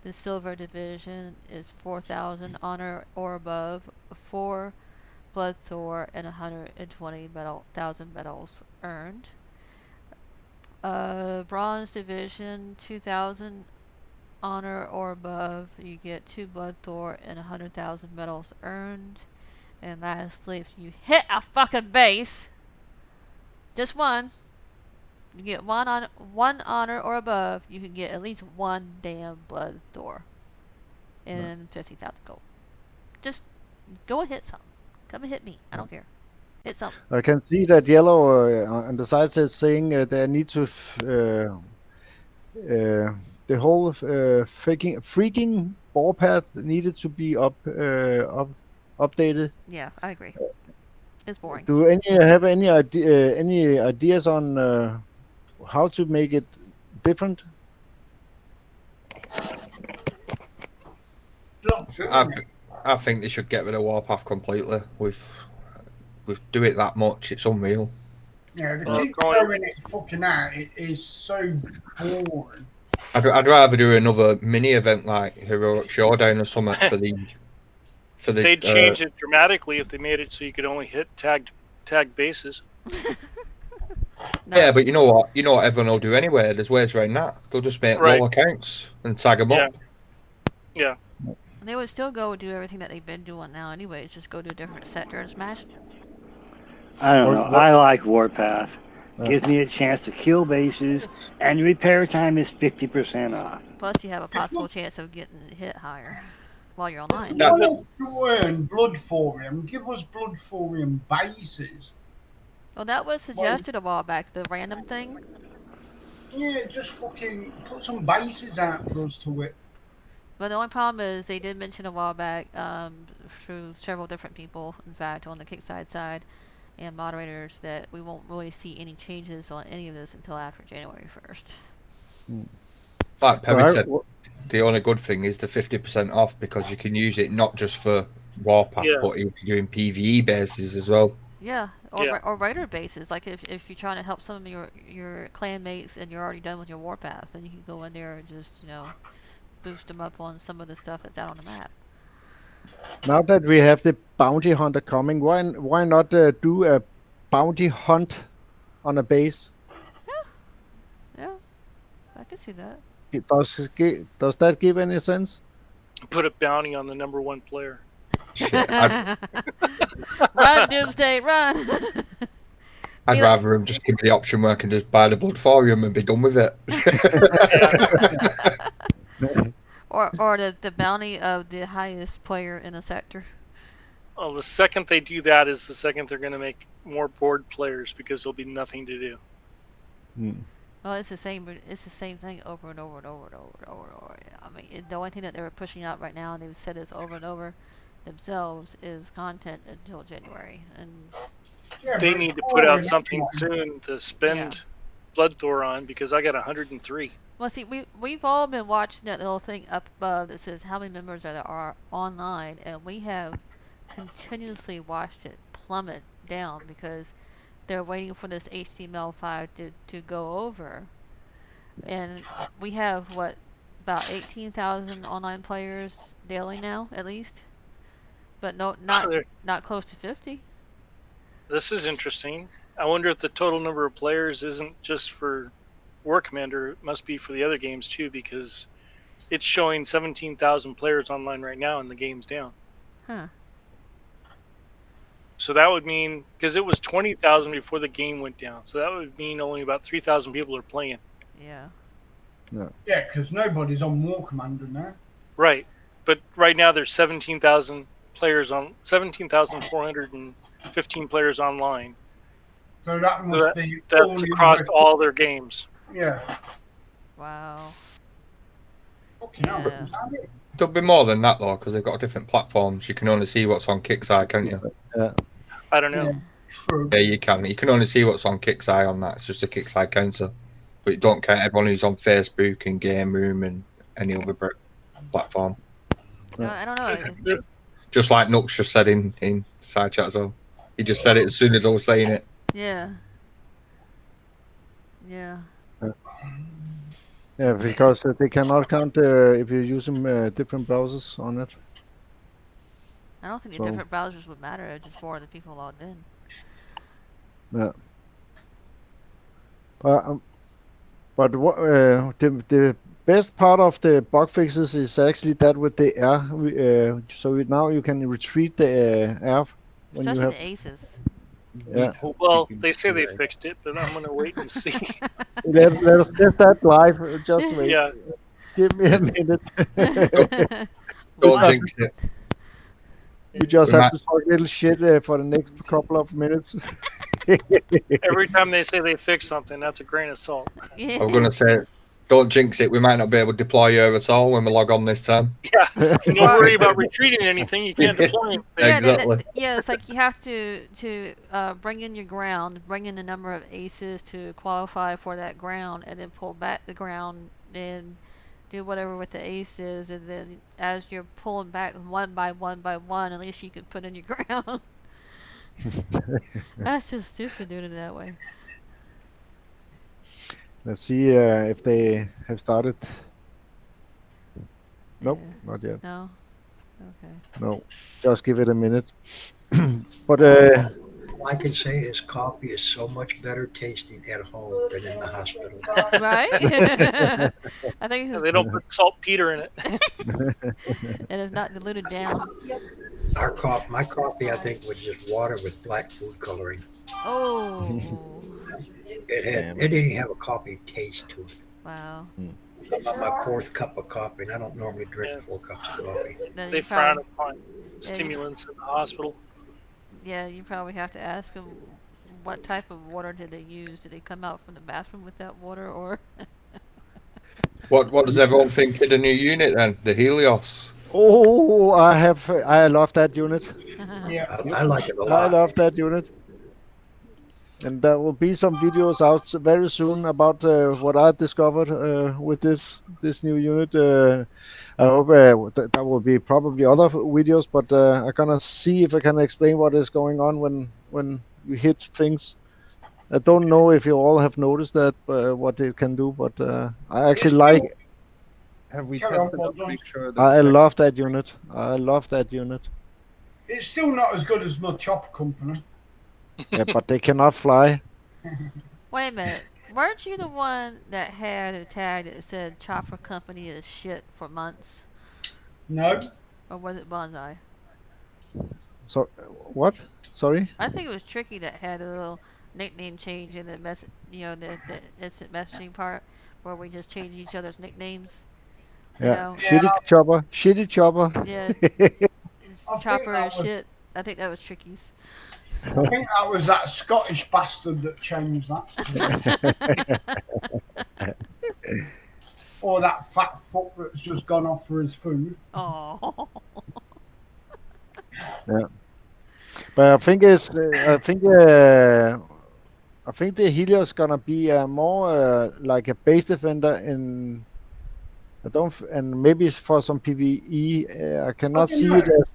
The Silver Division is 4,000 honor or above, 4 blood thor and 120,000 medals earned. Bronze Division 2,000 honor or above, you get 2 blood thor and 100,000 medals earned. And lastly, if you hit a fucking base, just one, you get one honor or above, you can get at least 1 damn blood thor and 50,000 gold. Just go and hit something. Come and hit me. I don't care. Hit something. I can see that yellow on the side is saying they need to the whole freaking Warpath needed to be updated. Yeah, I agree. It's boring. Do any have any ideas on how to make it different? I think they should get rid of Warpath completely. We've do it that much, it's unreal. Yeah, they keep throwing it fucking out. It is so boring. I'd rather do another mini event like Heroic Showdown or something for the. They'd change it dramatically if they made it so you could only hit tagged bases. No. Yeah, but you know what? You know what everyone will do anyway. There's ways around that. They'll just make low accounts and tag them up. Yeah. They would still go do everything that they've been doing now anyways. Just go to a different sector and smash. I don't know. I like Warpath. Gives me a chance to kill bases, and repair time is 50% off. Plus, you have a possible chance of getting hit higher while you're online. To earn blood thorium, give us blood thorium bases. Well, that was suggested a while back, the random thing. Yeah, just fucking put some bases out for us to it. But the only problem is they did mention a while back through several different people, in fact, on the Kickside side and moderators, that we won't really see any changes on any of this until after January 1st. Like Perry said, the only good thing is the 50% off because you can use it not just for Warpath, but you're doing PvE bases as well. Yeah, or raider bases. Like if you're trying to help some of your clan mates and you're already done with your Warpath, then you can go in there and just, boost them up on some of the stuff that's out on the map. Now that we have the bounty hunter coming, why not do a bounty hunt on a base? Yeah, I can see that. Does that give any sense? Put a bounty on the #1 player. Shit, I'd Run, Doomsday, run! I'd rather him just give me the option where I can just buy the blood for him and be done with it. or the bounty of the highest player in a sector. Well, the second they do that is the second they're going to make more board players because there'll be nothing to do. Well, it's the same. It's the same thing over and over and over and over and over and over. I mean, the only thing that they're pushing out right now, and they've said this over and over themselves, is content until January. And they need to put out something soon to spend Blood Thor on because I got 103. Well, see, we've all been watching that little thing up above that says how many members there are online, and we have continuously watched it plummet down because they're waiting for this HTML5 to go over. And we have, what, about 18,000 online players daily now, at least? But not close to 50. This is interesting. I wonder if the total number of players isn't just for War Commander, it must be for the other games too, because it's showing 17,000 players online right now and the game's down. Huh. So that would mean, because it was 20,000 before the game went down, so that would mean only about 3,000 people are playing. Yeah. Yeah, because nobody's on War Commander now. Right, but right now there's 17,000 players on 17,415 players online. So that must be that's across all their games. Yeah. Wow. Yeah. There'll be more than that though, because they've got different platforms. You can only see what's on Kickside, can't you? Yeah. I don't know. Yeah, you can. You can only see what's on Kickside on that. It's just a Kickside counter. But you don't count everyone who's on Facebook and Game Room and any other platform. I don't know. Just like Nux just said in side chat as well. He just said it as soon as I was saying it. Yeah. Yeah. Yeah, because they cannot count if you're using different browsers on it. I don't think the different browsers would matter. It's just more of the people logged in. Yeah. But what the best part of the bug fixes is actually that with the air. So now you can retreat the air when especially you have the aces. Yeah. Well, they say they fixed it, but I'm going to wait and see. let us test that live. Just wait. Yeah. Give me a minute. Don't jinx it. We just have to talk little shit for the next couple of minutes. Every time they say they fix something, that's a grain of salt. Yeah. I'm going to say, don't jinx it. We might not be able to deploy you at all when we log on this time. Yeah. And don't worry about retreating anything. You can't deploy anything. Yeah, exactly. It's like you have to bring in your ground, bring in the number of aces to qualify for that ground, and then pull back the ground and do whatever with the aces, and then as you're pulling back one by one by one, at least you can put in your ground. That's just stupid doing it that way. Let's see if they have started. Nope, not yet. No? Okay. No, just give it a minute. But all I can say is coffee is so much better tasting at home than in the hospital. Right? I think they don't put saltpeter in it. It is not diluted down. My coffee, I think, was just water with black food coloring. Oh. It didn't even have a coffee taste to it. Wow. I'm on my fourth cup of coffee, and I don't normally drink 4 cups of coffee. They frown upon stimulants in the hospital. Yeah, you probably have to ask them what type of water did they use. Did they come out from the bathroom with that water, or? What does everyone think of the new unit then? The Helios. Oh, I love that unit. Yeah, I like it a lot. I love that unit. And there will be some videos out very soon about what I discovered with this new unit. I hope there will be probably other videos, but I'm gonna see if I can explain what is going on when you hit things. I don't know if you all have noticed that what it can do, but I actually like. Have we tested it to make sure that I love that unit. I love that unit. it's still not as good as my chopper company. Yeah, but they cannot fly. Wait a minute. Weren't you the one that had a tag that said Chopper Company is shit for months? No. Or was it Bonsai? So what? Sorry. I think it was Tricky that had a little nickname change in the the instant messaging part, where we just change each other's nicknames. You Yeah, know? shitty chopper, shitty chopper. Yeah. I think Chopper that is was- shit. I think that was Tricky's. I think that was that Scottish bastard that changed that. Or that fat fuck that's just gone off for his food. Oh. Yeah, but I think the Helios gonna be more like a base defender in. I don't, and maybe for some PvE. I cannot see it as.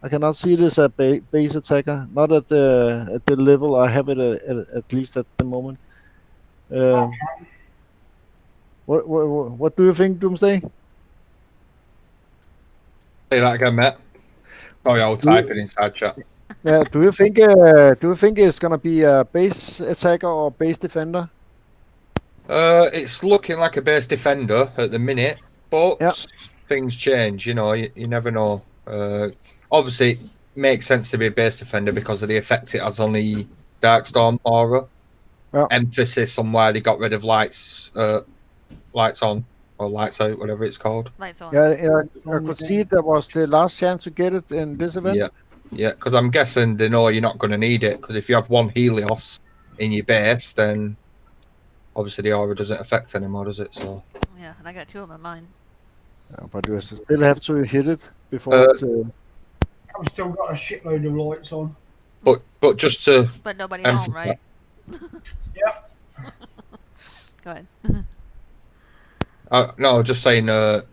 I cannot see it as a base attacker. Not at the level I have it at least at the moment. What do you think, Doomsday? Say that again, Matt. Oh yeah, I'll type it inside chat. Yeah, do you think it's gonna be a base attacker or base defender? It's looking like a base defender at the minute, but things change. You know, you never know. Obviously, it makes sense to be a base defender because of the effect it has on the Darkstorm aura. Yeah. Emphasis on why they got rid of lights on or lights out, whatever it's called. Lights on. Yeah, I could see that was the last chance to get it in this event. Yeah, because I'm guessing they know you're not going to need it, because if you have one Helios in your base, then obviously the aura doesn't affect anymore, does it? So yeah, and I got 2 of them in mine. Yeah, but you still have to hit it before. I've still got a shitload of lights on. But just to. But nobody home, right? Yep. Go ahead. No, just saying. But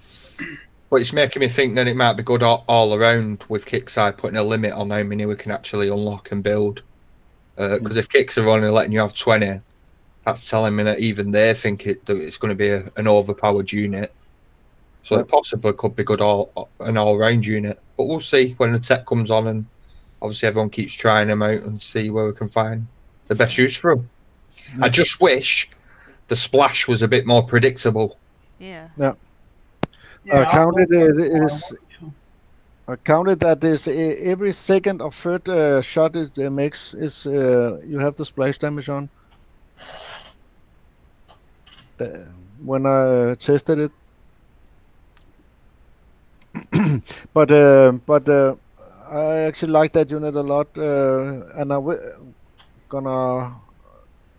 it's making me think that it might be good all around with Kickside putting a limit on how many we can actually unlock and build. Because if Kicks are only letting you have 20, that's telling me that even they think it's going to be an overpowered unit. So it possibly could be good an all-round unit. But we'll see when the tech comes on, and obviously everyone keeps trying them out and see where we can find the best use for them. I just wish the splash was a bit more predictable. Yeah. Yeah. I counted that is every second or third shot it makes is you have the splash damage on. When I tested it. but I actually like that unit a lot, and I'm gonna.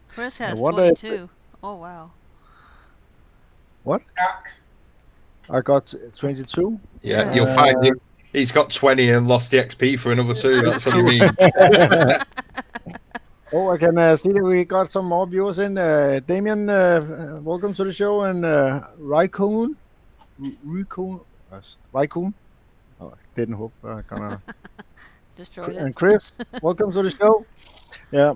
Chris has 22. Oh wow. What? I got 22. Yeah, you'll find him. He's got 20 and lost the XP for another 2. That's what he means. Oh, I can see that we got some more viewers in. Damien, welcome to the show, and Raikkoon. Oh, I didn't hope I'm gonna destroy it. And Chris, welcome to the show. Yeah,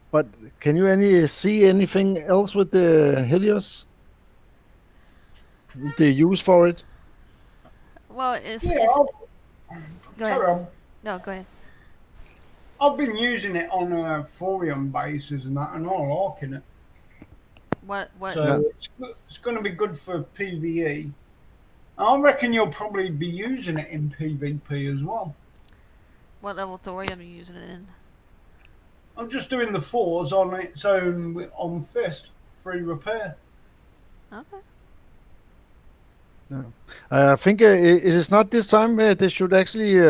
but can you see anything else with the Helios? The use for it? Well, it's go ahead. No, go ahead. I've been using it on a Thorium bases and that, and I'm liking it. What? So it's going to be good for PvE. I reckon you'll probably be using it in PvP as well. What level thorium are you using it in? I'm just doing the 4s on its own on Fist, free repair. Okay. Yeah. I think it is not this time. They should actually.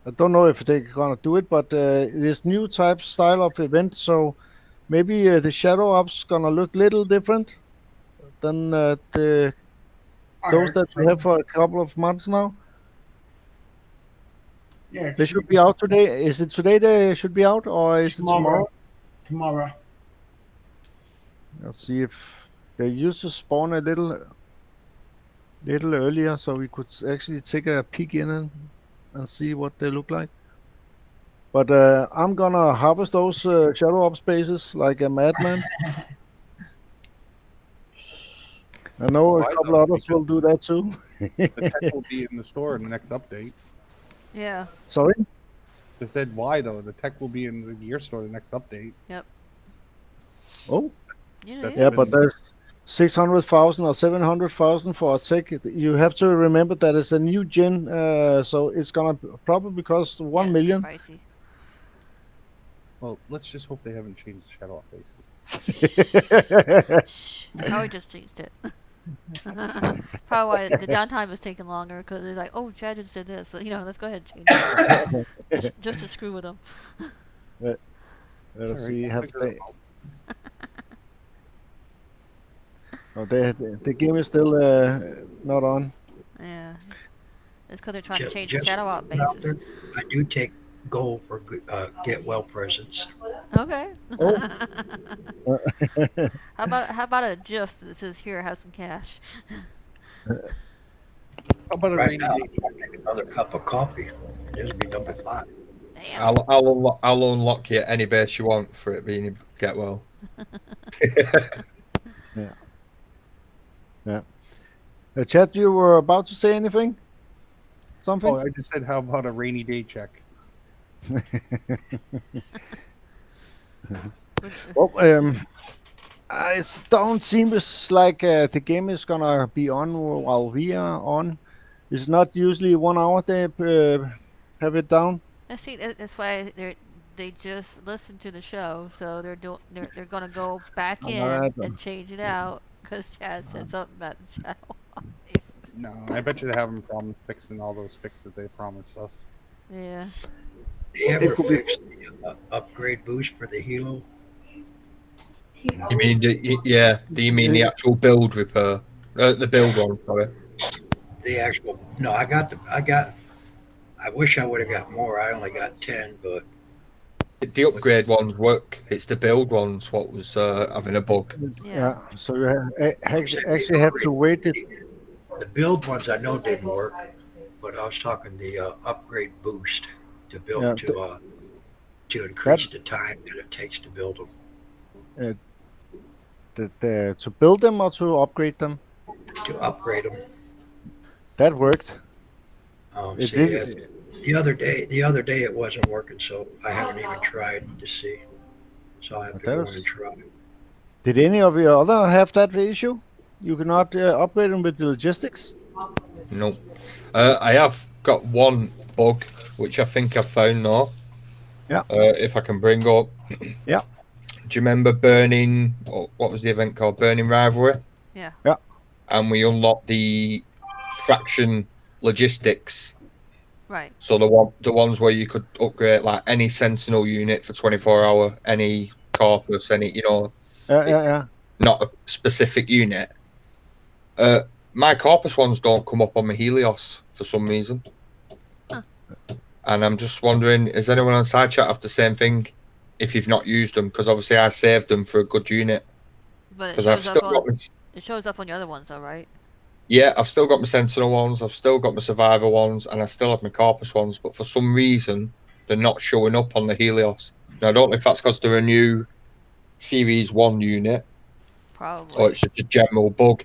I don't know if they're gonna do it, but it is new type style of event. So maybe the shadow ops gonna look little different than those that we have for a couple of months now. Yeah. They should be out today. Is it today they should be out, or is it tomorrow? Tomorrow. Let's see if they used to spawn a little earlier, so we could actually take a peek in and see what they look like. But I'm gonna harvest those shadow ops bases like a madman. I know a couple others will do that too. The tech will be in the store in the next update. Yeah. Sorry? They said why though? The tech will be in the gear store the next update. Yep. Oh. Yeah, but 600,000 or 700,000 for a tech. You have to remember that it's a new gen, so it's gonna probably cost 1 million. Pricey. Well, let's just hope they haven't changed the Shadow faces. Shh. Probably just changed it. Probably why the downtime was taking longer because they're like, oh, Chad just said this. So, let's go ahead and change it. just to screw with them. Let's see. Have they? Oh, the game is still not on. Yeah. It's because they're trying to change the shadow out bases. I do take gold for get well presents. Okay. How about a GIF that says here, have some cash? How about a right rainy now, day? I'll make another cup of coffee. This will be number 5. Damn. I'll unlock you any base you want for it being get well. Yeah. Chad, you were about to say anything? Something? Oh, I just said, how about a rainy day check? Well, it don't seem like the game is gonna be on while we are on. It's not usually 1 hour they have it down. I see. That's why they just listened to the show, so they're gonna go back in and change it out because Chad said something about the shadow. No, I bet you they haven't problems fixing all those fixes that they promised us. Yeah. They ever fixed the upgrade boost for the Hilo? You mean do you mean the actual build repair? The build one, sorry. The actual I wish I would have got more. I only got 10, but the upgrade ones work. It's the build ones what was having a bug. Yeah. So you actually have to wait it. The build ones I know didn't work, but I was talking the upgrade boost to build to increase the time that it takes to build them. To build them or to upgrade them? To upgrade them. That worked. The other day it wasn't working, so I haven't even tried to see. So I have to go in and try. Did any of your other have that issue? You cannot upgrade them with the logistics? No. I have got one bug, which I think I've found now. Yeah. If I can bring up. Yeah. Do you remember Burning, what was the event called? Burning Rivalry? Yeah. Yeah. And we unlocked the Fraction Logistics. Right. So the ones where you could upgrade like any Sentinel unit for 24 hour, any Corpus, any, not a specific unit. My Corpus ones don't come up on my Helios for some reason. Huh. And I'm just wondering, is anyone on side chat have the same thing if you've not used them? Because obviously I saved them for a good unit. But it shows up on your other ones though, right? Yeah, I've still got my Sentinel ones, I've still got my Survivor ones, and I still have my Corpus ones, but for some reason, they're not showing up on the Helios. Now, I don't know if that's because they're a new Series 1 unit, Probably. or it's just a general bug.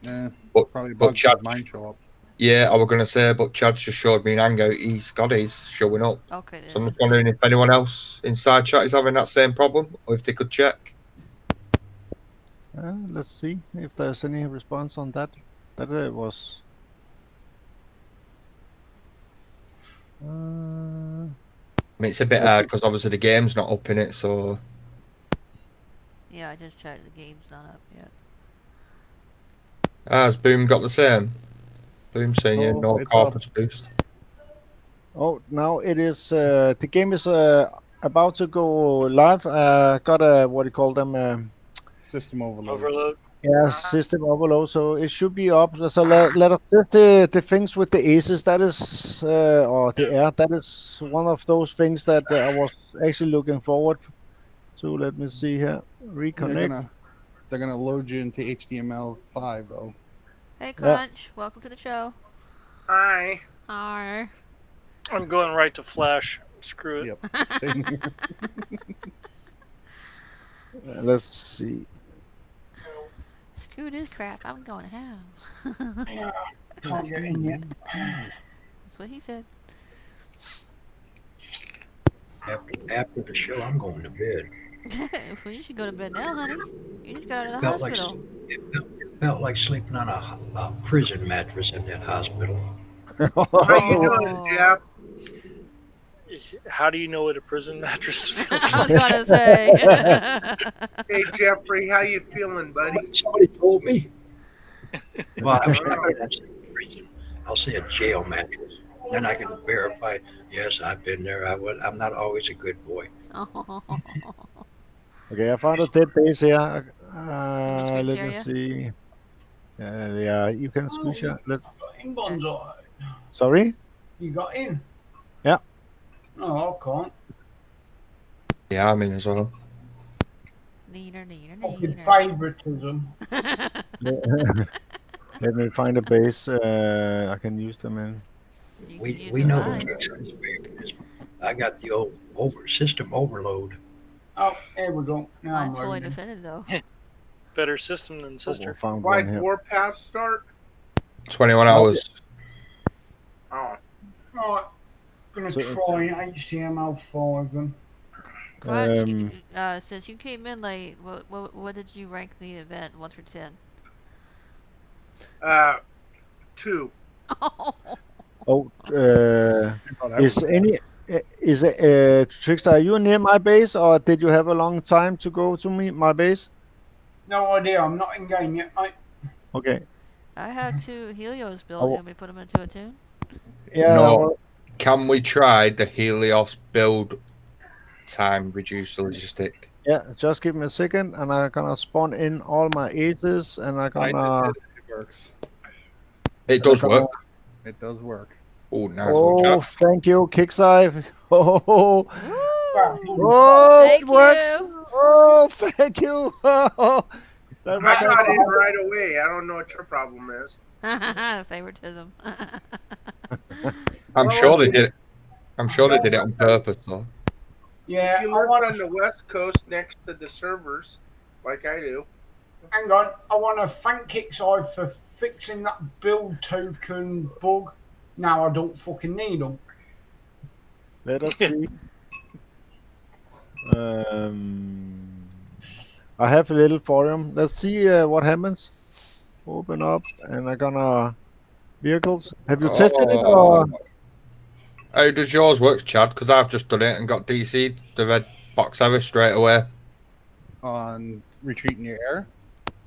Yeah, but Chad, mine show up. Yeah, I was going to say, but Chad just showed me an Hangout. He's got his showing up. Okay. So I'm just wondering if anyone else inside chat is having that same problem, or if they could check. Let's see if there's any response on that. That was. I mean, it's a bit hard because obviously the game's not up in it, so. Yeah, I just checked. The game's not up yet. Has Boom got the same? Boom saying no Corpus boost. Oh, now it is. The game is about to go live. Got a what do you call them? System overload. Yeah, system overload. So it should be up. So let us test the things with the aces. That is, or the air. That is one of those things that I was actually looking forward to. Let me see here. Reconnect. They're gonna load you into HTML5 though. Hey Crunch, welcome to the show. Hi. Hi. I'm going right to Flash. Screw it. Yep. Same here. Let's see. Screw this crap. I'm going home. Can't get in yet. That's what he said. After the show, I'm going to bed. Well, you should go to bed now, honey. You just got out of the hospital. It felt like sleeping on a prison mattress in that hospital. How you doing, Oh. Jeff? How do you know what a prison mattress feels I was like? gonna say. Hey, Jeffrey, how you feeling, buddy? Somebody told me. Well, I was not Oh. going to say prison. I'll say a jail mattress. Then I can verify. Yes, I've been there. I'm not always a good boy. Okay, I found a dead base here. screen Let share me ya? see. Yeah, you can screen share. I got in, Bonzo. Sorry? You got in? Yeah. No, I can't. Yeah, I'm in as well. Fucking favoritism. Let me find a base I can use them in. We know who kicks in his favoritism. I got the old system overload. Oh, here we go. Now Mine's I'm fully loading. defended though. Better system than sister. Found Why one here. Warpath start? 21 hours. Oh, Right, gonna So- try HTML5 then. Crunch, since you came in late, what did you rank the event 1 through 10? 2. Oh, that is was any is Trickster? Are you near my base, or did you have a long time to go to my base? No idea, I'm not in game yet, mate. Okay. I have 2 Helios built. Can we put them into a tune? Yeah. No. Can we try the Helios build time reduced logistic? Yeah. Just give me a second, and I'm gonna spawn in all my aces, and I'm I gonna. just did it. It works. It does work. It does work. Oh, nice Oh, one, chap. thank you, Kickside. Oh, Well, it works. you. Oh, thank you. That was I got awesome. in right away. I don't know what your problem is. Favoritism. I'm Well, sure they if did it. I'm sure they did it on purpose, though. yeah, you I live want on the west coast next to the servers, like I do. hang on. I want to thank Kickside for fixing that build token bug. Now I don't fucking need them. Let us see. I have a little forum. Let's see what happens. Open up, and I'm gonna vehicles. Have you tested it or? How does yours work, Chad? Because I've just done it and got DC'd the red box ever straight away. On retreat in your air?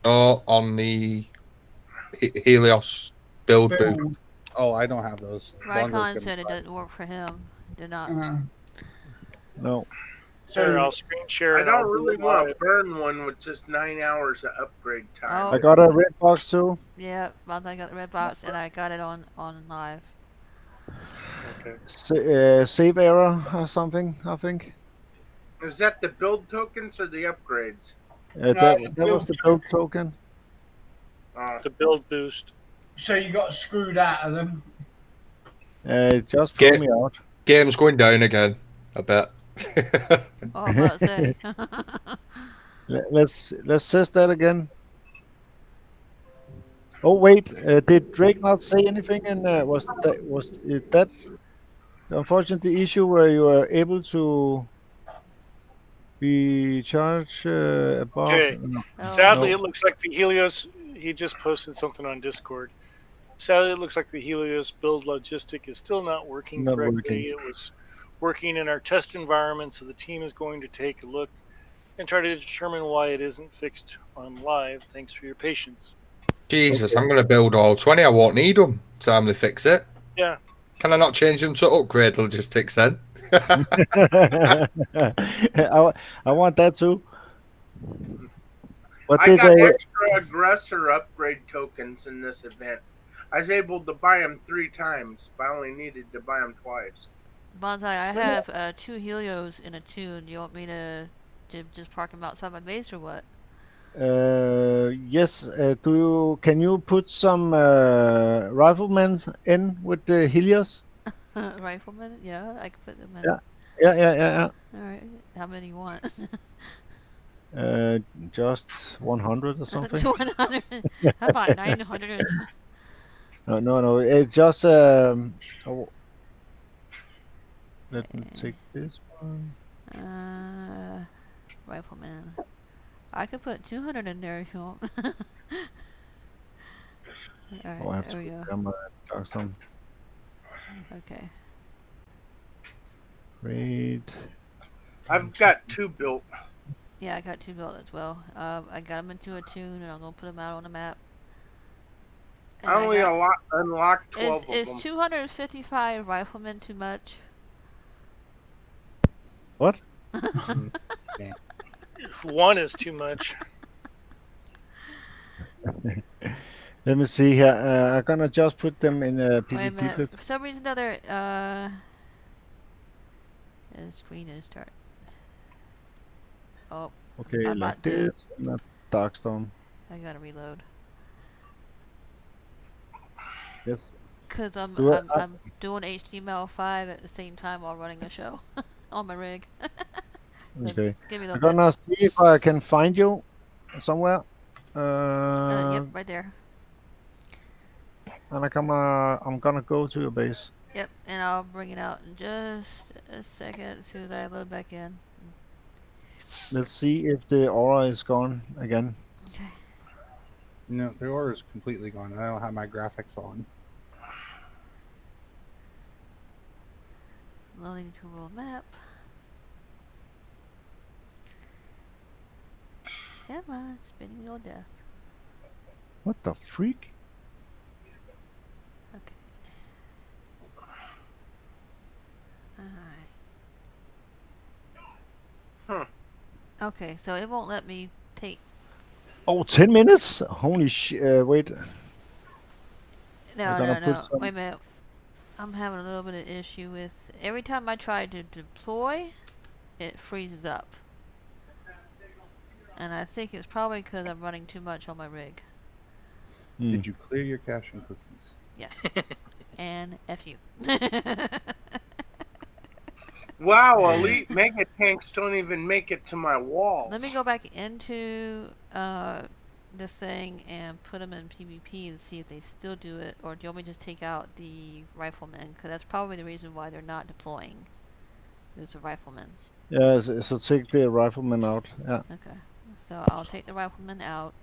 Oh, on the Helios build boost. Oh, I don't have those. Rycon said it doesn't work for him. Did not. No. Sure, I'll screen share. I and I'll don't do really it want to live. burn one with just 9 hours of upgrade time. Oh. I got a red box too. Yeah, once I got the red box and I got it on live. Okay. Save error or something, I think. Is that the build tokens or the upgrades? That was the build token. The build boost. So you got screwed out of them. It just threw me out. Game's going down again, I bet. Oh, I'm about to say. Let's test that again. Oh wait, did Drake not say anything? And was it that unfortunate issue where you were able to be charged above? Okay. No. Sadly, No. it looks like the Helios. He just posted something on Discord. Sadly, it looks like the Helios build logistic is still not working Not correctly. working. It was working in our test environment, so the team is going to take a look and try to determine why it isn't fixed on live. Thanks for your patience. Jesus, I'm going to build all 20. I won't need them. Time to fix it. Yeah. Can I not change them to upgrade logistics then? I want that too. But I did got they? extra aggressor upgrade tokens in this event. I was able to buy them 3 times, but I only needed to buy them twice. Bonsai, I have 2 Helios in a tune. Do you want me to just park them outside my base or what? Yes. Can you put some riflemen in with the Helios? Riflemen? Yeah, I can put them in. Yeah. Alright, how many you want? Just 100 or something. 100. How about 900? No. It just let me take this one. Rifleman. I could put 200 in there if you want. Alright, Oh, I have there to we go. camera Darkstone. Okay. Great. I've got 2 built. Yeah, I got 2 built as well. I got them into a tune, and I'm gonna put them out on the map. And I only unlocked 12 is of them. 255 riflemen too much? What? Yeah. 1 is too much. Let me see here. I'm gonna just put them in a Wait a PvP minute. bit. For some reason, the screen is start. Oh, Okay, I'm like about to. this, and a Darkstone. I gotta reload. Yes. Cause I'm doing HTML5 at the same time while running a show on my rig. So Okay. give me a I'm little bit. gonna see if I can find you somewhere. Yep, right there. And I'm gonna go to your base. Yep, and I'll bring it out in just a second as soon as I load back in. Let's see if the aura is gone again. Okay. No, the aura is completely gone. I don't have my graphics on. Loading to world map. Come on, spinning wheel death. What the freak? Okay. Alright. Okay, so it won't let me take. Oh, 10 minutes? Holy shit! Wait. No. Wait a minute. I'm having a little bit of issue with every time I try to deploy, it freezes up. And I think it's probably because I'm running too much on my rig. Did you clear your cache and cookies? Yes. And F you. Wow, elite mega tanks don't even make it to my walls. Let me go back into this thing and put them in PvP and see if they still do it, or do you want me to just take out the riflemen? Because that's probably the reason why they're not deploying. There's a rifleman. Yeah, so take the rifleman out. Yeah. Okay, so I'll take the rifleman out.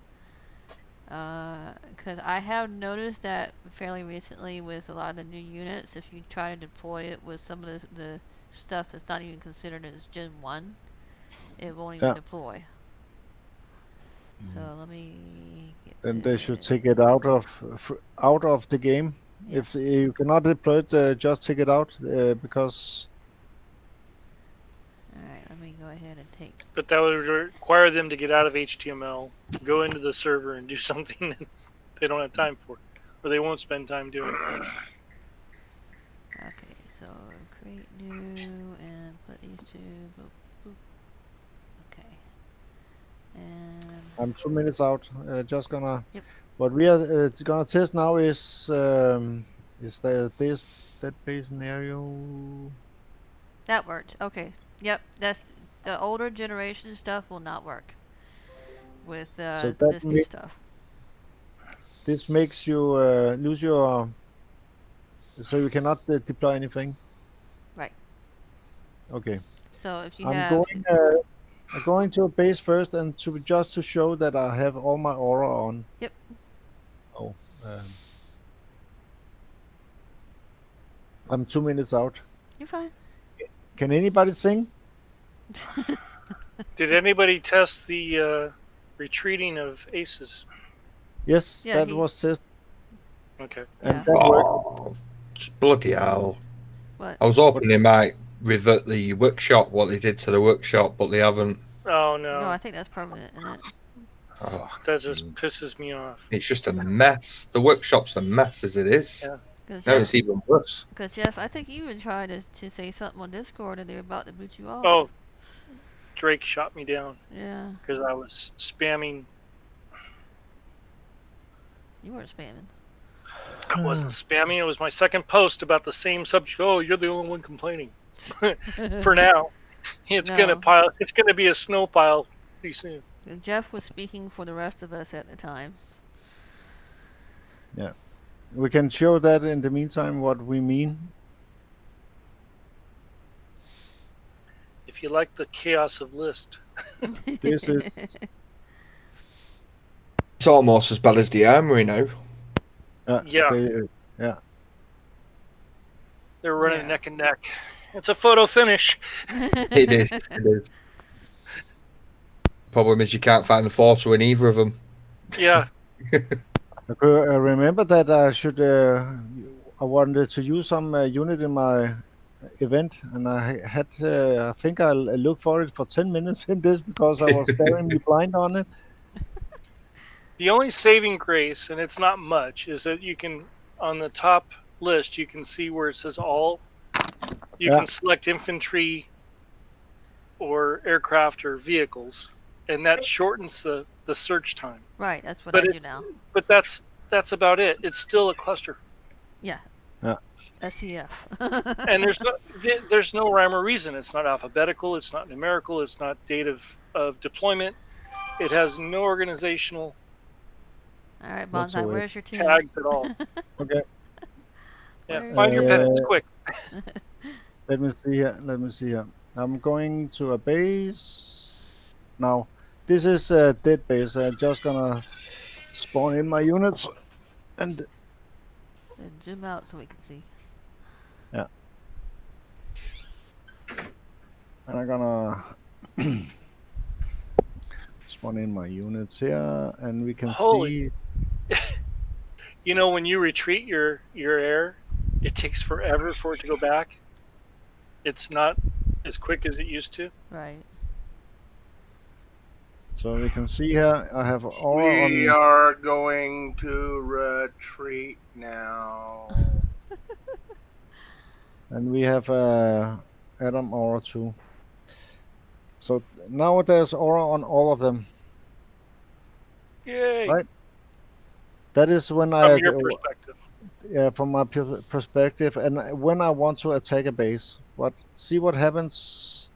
Because I have noticed that fairly recently with a lot of the new units, if you try to deploy it with some of the stuff that's not even considered as Gen 1, it won't even deploy. So let me get Then they should take it out of the game. Yeah. If you cannot deploy it, just take it out because. Alright, let me go ahead and take. But that would require them to get out of HTML, go into the server, and do something that they don't have time for, or they won't spend time doing. Okay, so create new and put these two. Boop, boop. Okay. And I'm 2 minutes out. Just gonna. Yep. What we are gonna test now is this that base scenario. that worked. Okay. Yep, that's the older generation stuff will not work with this new stuff. This makes you lose your. So you cannot deploy anything. Right. Okay. So if you I'm going to a base first, and just to show that I have all my aura on. Yep. Oh. I'm 2 minutes out. You're fine. Can anybody sing? Did anybody test the retreating of aces? Yes, Yeah, that was tested. Okay. And Yeah. that worked. Oh, bloody hell. What? I was hoping they might revert the workshop, what they did to the workshop, but they haven't. Oh no. No, I think that's permanent, isn't it? Oh, That just pisses me off. it's just a mess. The workshop's a mess as it is. Yeah. Now it's even worse. Because Jeff, I think you even tried to say something on Discord and they were about to boot you off. Oh, Drake shot me down Yeah, because I was spamming. you weren't spamming. I wasn't spamming. It was my second post about the same subject. Oh, you're the only one complaining. For now, it's No. gonna pile. It's gonna be a snow pile pretty soon. Jeff was speaking for the rest of us at the time. Yeah. We can show that in the meantime what we mean. If you like the chaos of list, This is It's almost as bad as the armory now. Yeah. Yeah. They're running neck and neck. It's a photo finish. It is. It is. Problem is you can't find the photo in either of them. Yeah. I remember that I wanted to use some unit in my event, and I think I looked for it for 10 minutes in this because I was staring me blind on it. The only saving grace, and it's not much, is that you can, on the top list, you can see where it says all. You can select infantry or aircraft or vehicles, and that shortens the search time. Right, that's what I do now. But that's about it. It's still a cluster. Yeah. Yeah. SCF. And there's no rhyme or reason. It's not alphabetical. It's not numerical. It's not date of deployment. It has no organizational. All right, Bonsai, where's your team? Tags at all. Okay. Yeah, find your pennants quick. Let me see here. I'm going to a base now. This is a dead base. I'm just gonna spawn in my units and zoom out so we can see. Yeah. And I'm gonna spawn in my units here, and we can see. You know, when you retreat your air, it takes forever for it to go back. It's not as quick as it used to. Right. So we can see here, I have aura We are going to retreat now. And we have Adam aura too. So now there's aura on all of them. Yay! Right? That is when From your perspective. Yeah, from my perspective, and when I want to attack a base. See what happens.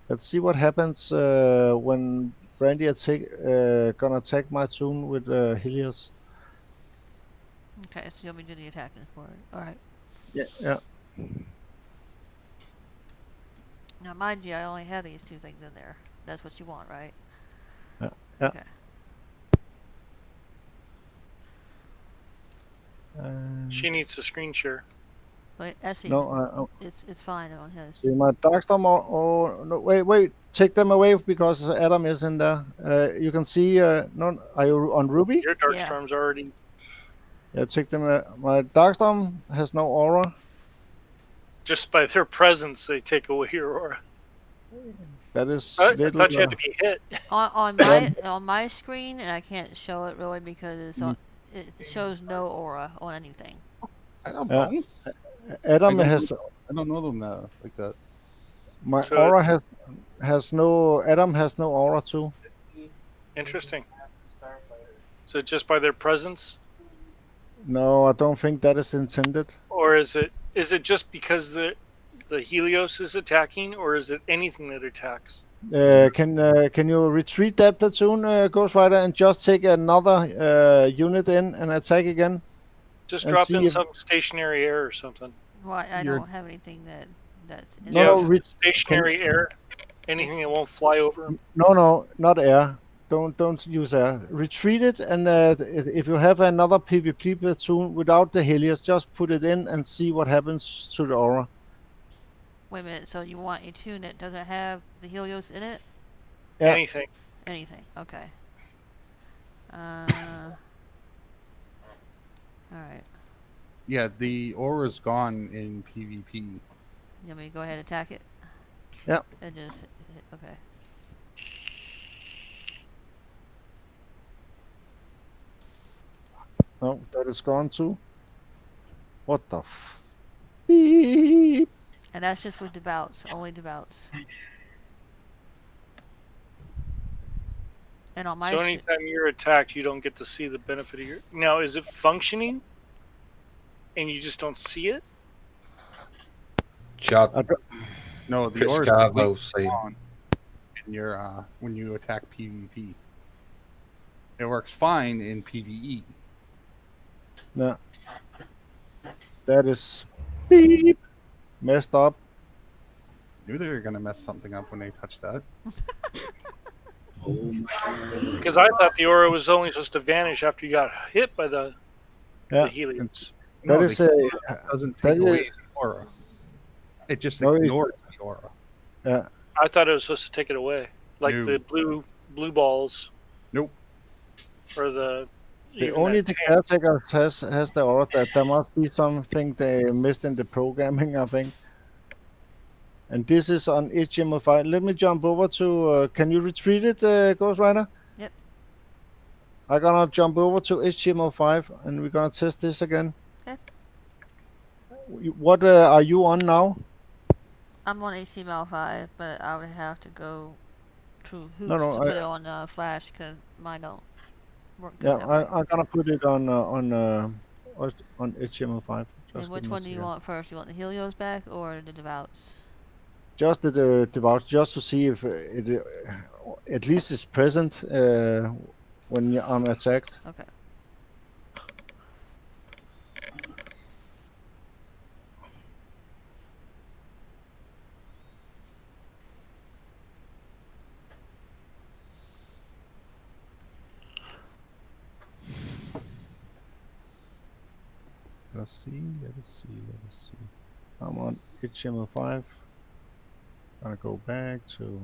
Let's see what happens when Brandy gonna attack my tune with Helios. Okay, so you'll be doing the attacking for it. All right. Yeah. Now, mind you, I only have these two things in there. That's what you want, right? Yeah. Okay. She needs a screen share. Wait, actually, no, it's fine on his. See my Darkstorm no, wait, take them away because Adam is in there. You can see. No, are you on Ruby? Your Darkstorm's already. Yeah, take them. My Darkstorm has no aura. Just by their presence, they take away your aura. That is. I thought you had to be hit. On my screen, and I can't show it really because it shows no aura on anything. I don't know. Adam I don't know them like that. My aura has no. Adam has no aura too. Interesting. So just by their presence? No, I don't think that is intended. Or is it just because the Helios is attacking, or is it anything that attacks? Can you retreat that platoon, Ghost Rider, and just take another unit in and attack again? Just drop in some stationary air or something. Well, I don't have anything that's in stationary air. Anything that won't fly over. No, not air. Don't use air. Retreat it, and if you have another PvP platoon without the Helios, just put it in and see what happens to the aura. Wait a minute. So you want a tune that doesn't have the Helios in it? Yeah. Anything. Anything. Okay. All right. Yeah, the aura's gone in PvP. You want me to go ahead and attack it? Yeah. And just okay. No, that is gone too. What the beep? And that's just with devouts, only devouts. And on my so anytime you're attacked, you don't get to see the benefit of your. Now, is it functioning? And you just don't see it? Chad. No, the aura is on in your when you attack PvP. It works fine in PvE. No. That is beep. Messed up. Knew they were gonna mess something up when they touched that. Because I thought the aura was only supposed to vanish after you got hit by the Yeah. The Helios. That No, is the doesn't take that away is, the aura. It just no, ignores the aura. yeah. I thought it was supposed to take it away, like No. the blue balls Nope. or the The even only that the tan. caretaker has the aura that there must be something they missed in the programming, I think. And this is on HTML5. Let me jump over to. Can you retreat it, Ghost Rider? Yep. I'm gonna jump over to HTML5 and we're gonna test this again. Okay. What are you on now? I'm on HTML5, but I would have to go to No, Hoops no. to put it on Flash because mine don't work Yeah, that way. I'm gonna put it on HTML5. And Just give which me a one do you second. want first? You want the Helios back or the Devouts? Just the devout, just to see if it at least is present when I'm attacked. Okay. Let's see. I'm on HTML5. Gonna go back to.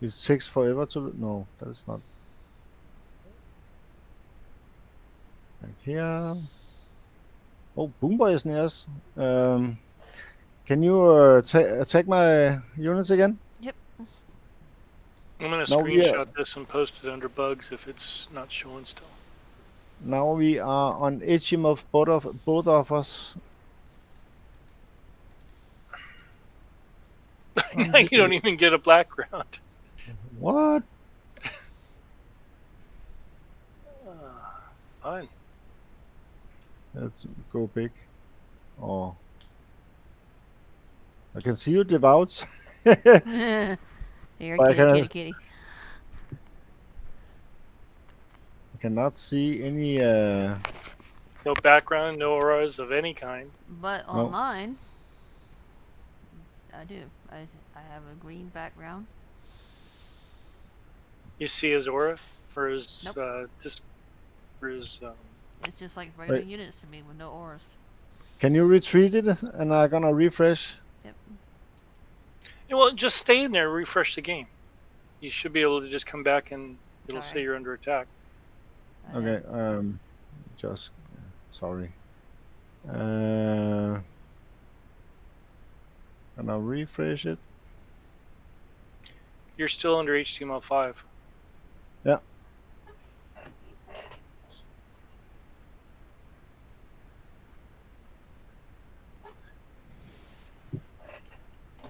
It takes forever to. No, that is not. Back here. Oh, Boomboy is near us. Can you attack my units again? Yep. I'm gonna No, screenshot this and post it under bugs if it's not showing still. Now we are on HTML both of us. Now you don't even get a background. What? Fine. Let's go big. Oh. I can see you devouts. Here, But kitty. I cannot see any. No background, no auras of any kind. But on mine, I do. I have a green background. You see his aura for his Nope. for his. It's just like regular units to me with no auras. Can you retreat it? And I'm gonna refresh. Yep. Yeah, well, just stay in there, refresh the game. You should be able to just come back and it'll say you're under attack. Okay. Just sorry. And I'll refresh it. You're still under HTML5. Yeah.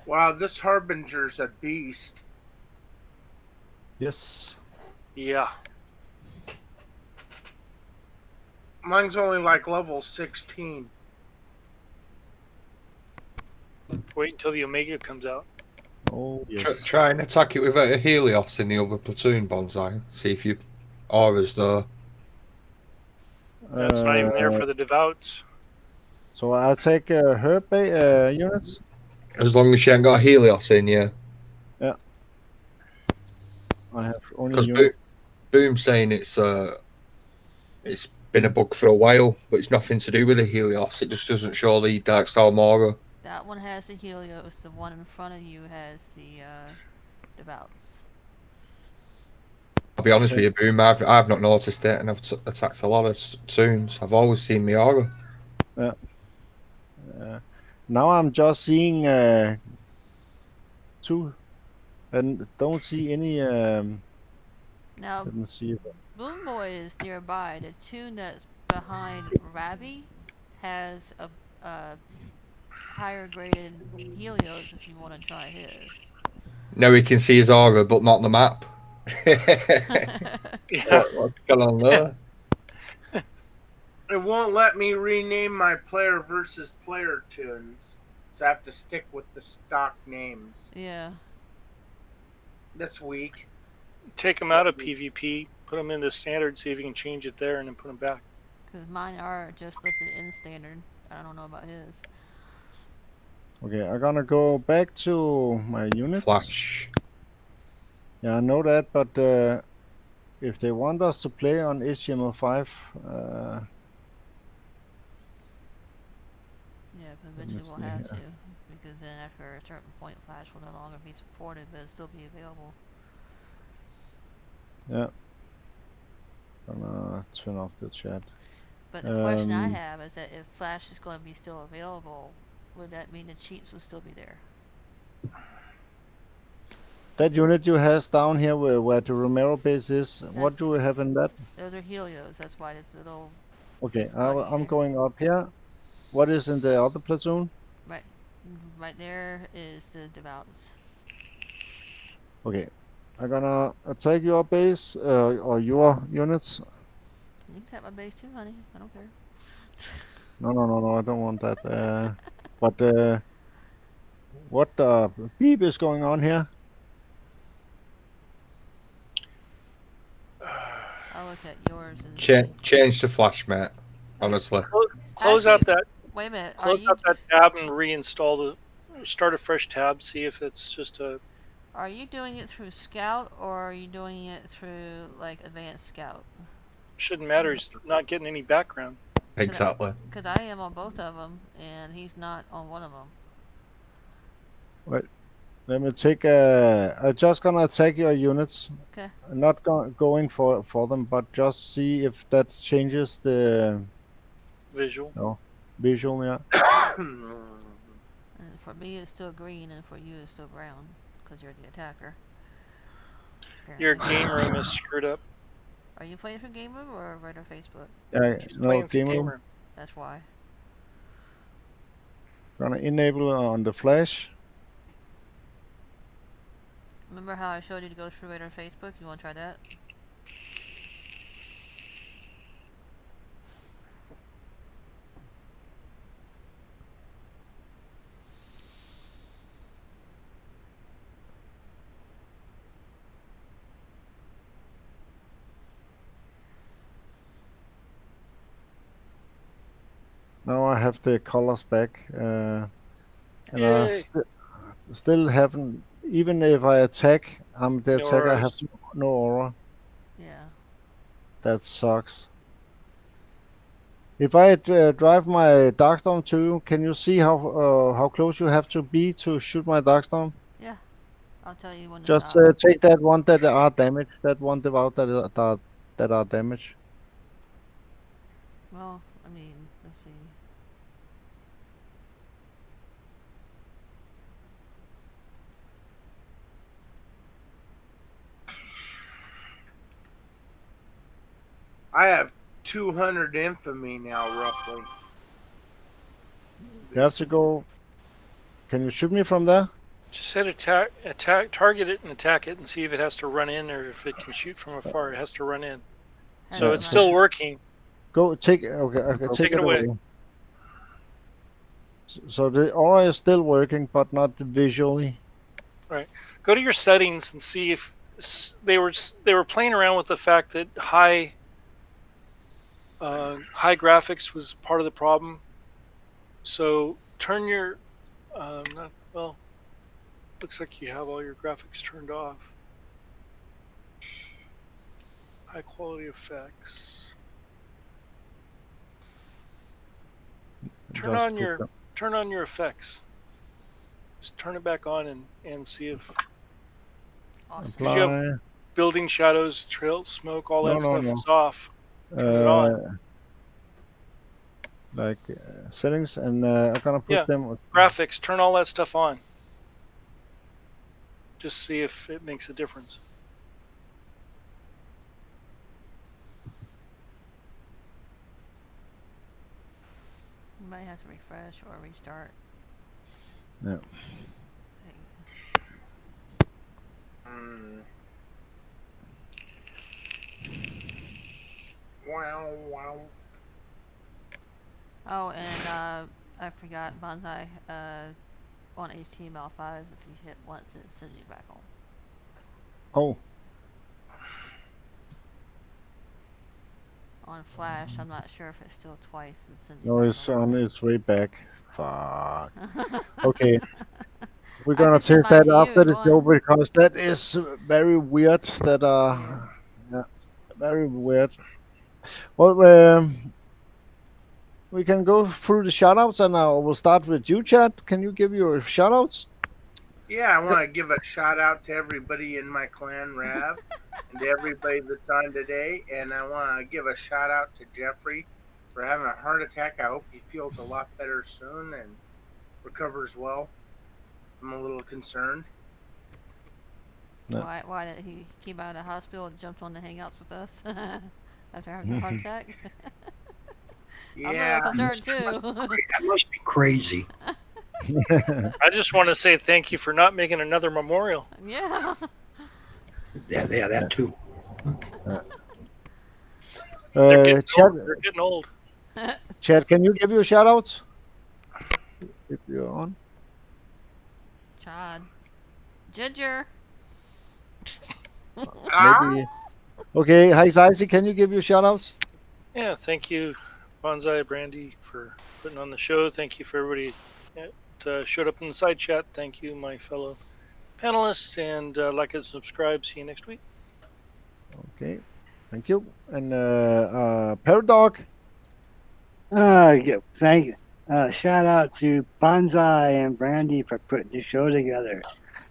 Wow, this Harbinger's a beast. Yes. Yeah. Mine's only like level 16. Wait until the Omega comes out. Oh, yes. Try and attack it without a Helios in the other platoon, Bonsai. See if your aura's there. That's not even there for the Devouts. So I'll take her units. As long as she ain't got a Helios in, yeah. Yeah. I have only Because units. Boom's saying it's been a bug for a while, but it's nothing to do with the Helios. It just doesn't show the Darkstorm aura. That one has the Helios. The one in front of you has the Devouts. I'll be honest with you, Boom. I've not noticed it, and I've attacked a lot of toons. I've always seen the aura. Yeah. Now I'm just seeing two, and don't see any. Now, let me see. Boomboy is nearby. The tune that's behind Ravi has a higher graded Helios if you want to try his. Now we can see his aura, but not the map. What's going on there? It won't let me rename my player versus player tunes, so I have to stick with the stock names. Yeah. This week. Take them out of PvP, put them into standard, see if you can change it there, and then put them back. Because mine are just listed in standard. I don't know about his. Okay, I'm gonna go back to my unit. Flash. Yeah, I know that, but if they want us to play on HTML5, yeah, but eventually we'll have to, because then after a certain point, Flash will no longer be supported, but it'll still be available. Yeah. Gonna turn off the chat. But the question I have is that if Flash is going to be still available, would that mean the cheats will still be there? That unit you have down here where the Romero base is, what do we have in that? Those are Helios, that's why this little... Okay, I'm going up here. What is in the other platoon? Right there is the Devouts. Okay, I'm gonna attack your base, or your units. You can attack my base too, honey. I don't care. No, I don't want that. But what the beep is going on here? I'll look at yours and change the Flash, mate. Honestly. Close out that. Wait a minute. Close out that tab and reinstall start a fresh tab. See if it's just a. Are you doing it through Scout or are you doing it through like Advanced Scout? Shouldn't matter. He's not getting any background. Exactly. Because I am on both of them, and he's not on one of them. Wait, let me take. I'm just gonna attack your units. Okay. I'm not going for them, but just see if that changes the visual. No, visual, yeah. And for me, it's still green, and for you, it's still brown, because you're the attacker. Apparently. Your game room is screwed up. Are you playing through Game Room or right on Facebook? No, game room. That's why. Gonna enable on the Flash. Remember how I showed you to go through right on Facebook? You want to try that? Now I have the colors back, and I still haven't. Even if I attack, I'm the attacker. I have no aura. Yeah. That sucks. If I drive my Darkstorm to you, can you see how close you have to be to shoot my Darkstorm? Yeah, I'll tell you when to Just stop. take that one that are damaged. That one devout that are damaged. Well, I mean, let's see. I have 200 infamy now, roughly. You have to go. Can you shoot me from there? Just hit attack, target it and attack it, and see if it has to run in or if it can shoot from afar. It has to run in. So it's still working. Go take. Okay, take it away. So the aura is still working, but not visually. Right. Go to your settings and see if they were playing around with the fact that high graphics was part of the problem. So turn your looks like you have all your graphics turned off. High quality effects. Turn on your effects. Just turn it back on and see if Awesome. you have building shadows, trail smoke, all that stuff is off. Turn it on. Like settings, and I'm gonna put them. Graphics. Turn all that stuff on. Just see if it makes a difference. You might have to refresh or restart. Yeah. Wow. Oh, and I forgot Bonsai. On HTML5, if you hit once, it sends you back home. Oh. On Flash, I'm not sure if it's still twice. It sends you No, back it's home. on its way back. Fuck. Okay. We're gonna take that after the show because that is very weird. That yeah. Very weird. Well, we can go through the shoutouts, and I will start with you, Chad. Can you give your shoutouts? Yeah, I want to give a shout out to everybody in my clan, Rav, and to everybody that's on today. And I want to give a shout out to Jeffrey for having a heart attack. I hope he feels a lot better soon and recovers well. I'm a little concerned. No. Why did he came out of the hospital and jumped on the hangouts with us after having a heart attack? I'm a Yeah, little concerned too. That must be crazy. I just want to say thank you for not making another memorial. Yeah. Yeah, that too. They're Chad, getting old. Chad, can you give your shoutouts? If you're on. Chad. Ginger. Maybe. Okay, hi Isaac, can you give your shoutouts? Yeah, thank you, Bonsai Brandy, for putting on the show. Thank you for everybody that showed up in the side chat. Thank you, my fellow panelists, and like and subscribe. See you next week. Okay, thank you. And Paradog. Yeah, thank you. Shout out to Bonsai and Brandy for putting the show together.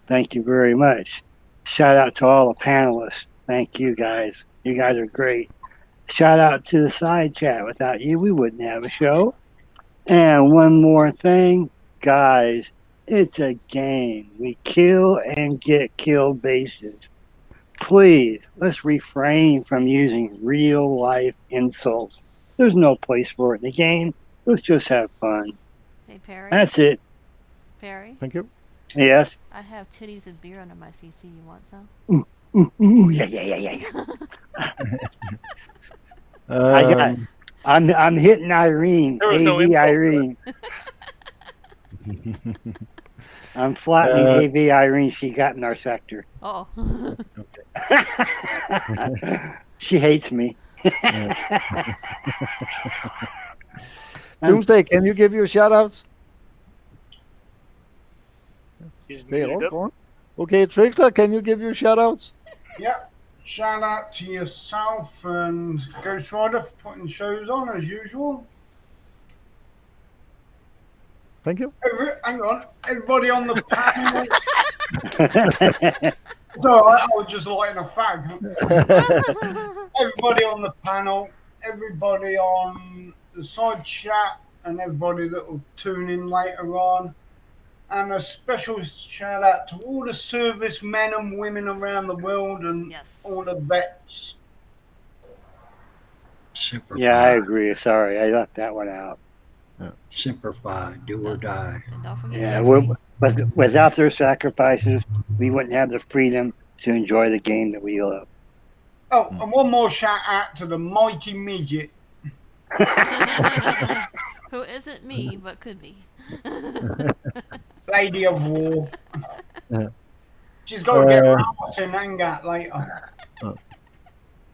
Thank you very much. Shout out to all the panelists. Thank you guys. You guys are great. Shout out to the side chat. Without you, we wouldn't have a show. And one more thing, guys, it's a game. We kill and get killed bases. Please, let's refrain from using real life insults. There's no place for it in the game. Let's just have fun. Hey, Perry. That's it. Perry. Thank you. Yes. I have titties and beer under my CC. You want some? Ooh, yeah. I'm hitting Irene. There was no AV info for Irene. I'm flattening AV Irene. She got in our sector. Oh. She hates me. Doomsday, can you give your shoutouts? He's Okay, all muted up. gone. Okay, Trickster, can you give your shoutouts? Yep. Shout out to yourself and Ghost Rider for putting shows on as usual. Thank you. Hang on, everybody on the panel. So I was just lighting a fag. Everybody on the panel, everybody on the side chat, and everybody that will tune in later on. And a special shout out to all the service men and women around the world and all the vets. Simplify. Yeah, I agree. Sorry, I left that one out. Simplify. Do or die. Don't forget Yeah, but without their sacrifices, we wouldn't have the freedom to enjoy the game that we love. Oh, and one more shout out to the mighty midget. Who isn't me, but could be. Lady of War. She's got to get her ass in Angat later.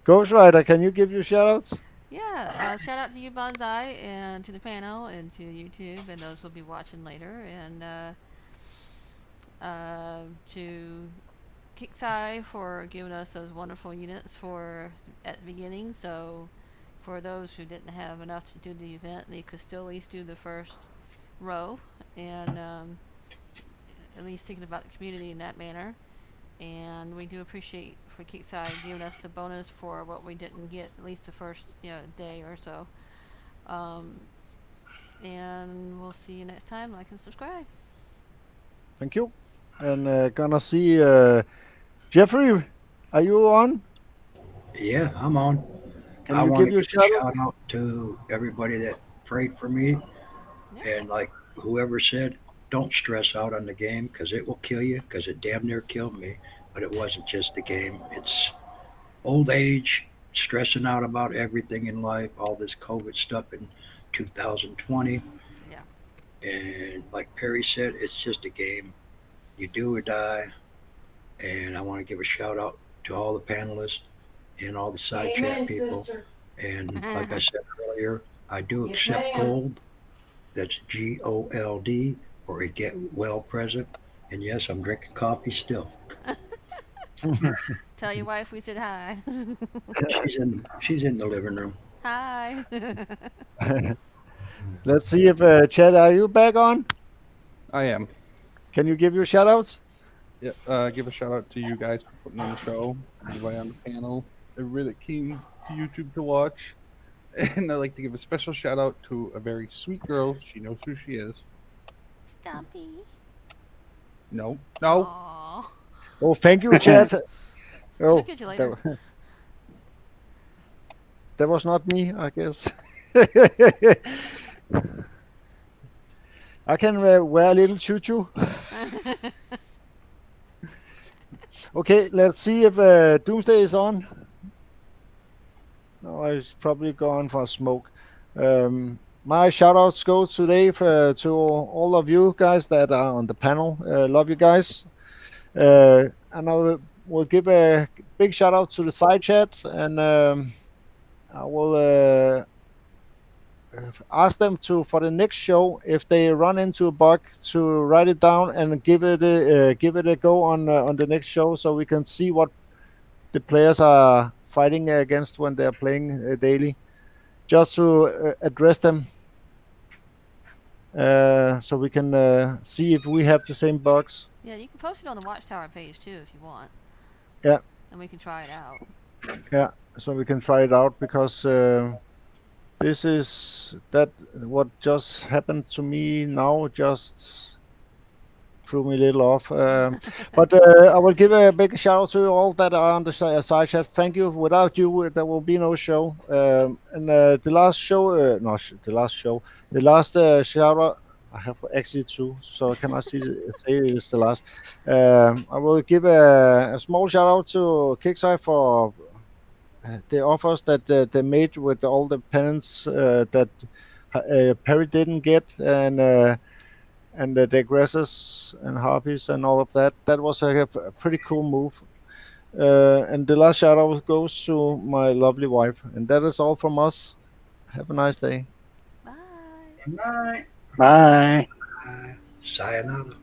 Ghost Rider, can you give your shoutouts? Yeah, shout out to you, Bonsai, and to the panel, and to YouTube, and those will be watching later, and to Kicksai for giving us those wonderful units at the beginning. So, for those who didn't have enough to do the event, they could still at least do the first row, and at least thinking about the community in that manner. And we do appreciate for Kicksai giving us the bonus for what we didn't get at least the first day or so. And we'll see you next time. Like and subscribe. Thank you. And gonna see Jeffrey. Are you on? Yeah, I'm on. Can you give your shout out to everybody that prayed for me, and like whoever said, don't stress out on the game because it will kill you, because it damn near killed me. But it wasn't just the game. It's old age, stressing out about everything in life, all this COVID stuff in 2020. Yeah. And like Perry said, it's just a game. You do or die. And I want to give a shout out to all the panelists and all the side chat people. Sister. And like I said earlier, I do accept gold. That's GOLD for a get well present. And yes, I'm drinking coffee still. Tell your wife we said hi. She's in the living room. Hi. Let's see if Chad, are you back on? I am. Can you give your shout outs? Yeah, give a shout out to you guys for putting on the show, everybody on the panel, everybody that came to YouTube to watch. And I'd like to give a special shout out to a very sweet girl. She knows who she is. Stumpy. No. Aww. Oh, thank you, Chad. She'll get you later. That was not me, I guess. I can wear a little choo-choo. Okay, let's see if Doomsday is on. No, he's probably gone for a smoke. My shout-outs go today to all of you guys that are on the panel. Love you guys. And I will give a big shout-out to the side chat, and I will ask them to, for the next show, if they run into a bug, to write it down and give it a go on the next show, so we can see what the players are fighting against when they're playing daily, just to address them, so we can see if we have the same bugs. Yeah, you can post it on the Watchtower page too if you want. Yeah. And we can try it out. Yeah, so we can try it out, because this is what just happened to me now, just threw me a little off. But I will give a big shout out to all that are on the side chat. Thank you. Without you, there will be no show. And the last show, the last shout out, I have actually two, so I cannot say it's the last. I will give a small shout out to Kickside for the offers that they made with all the pennants that Perry didn't get, and the aggressors and harpies and all of that. That was a pretty cool move. And the last shout out goes to my lovely wife. And that is all from us. Have a nice day. Bye. Good night. Bye. Sayonara.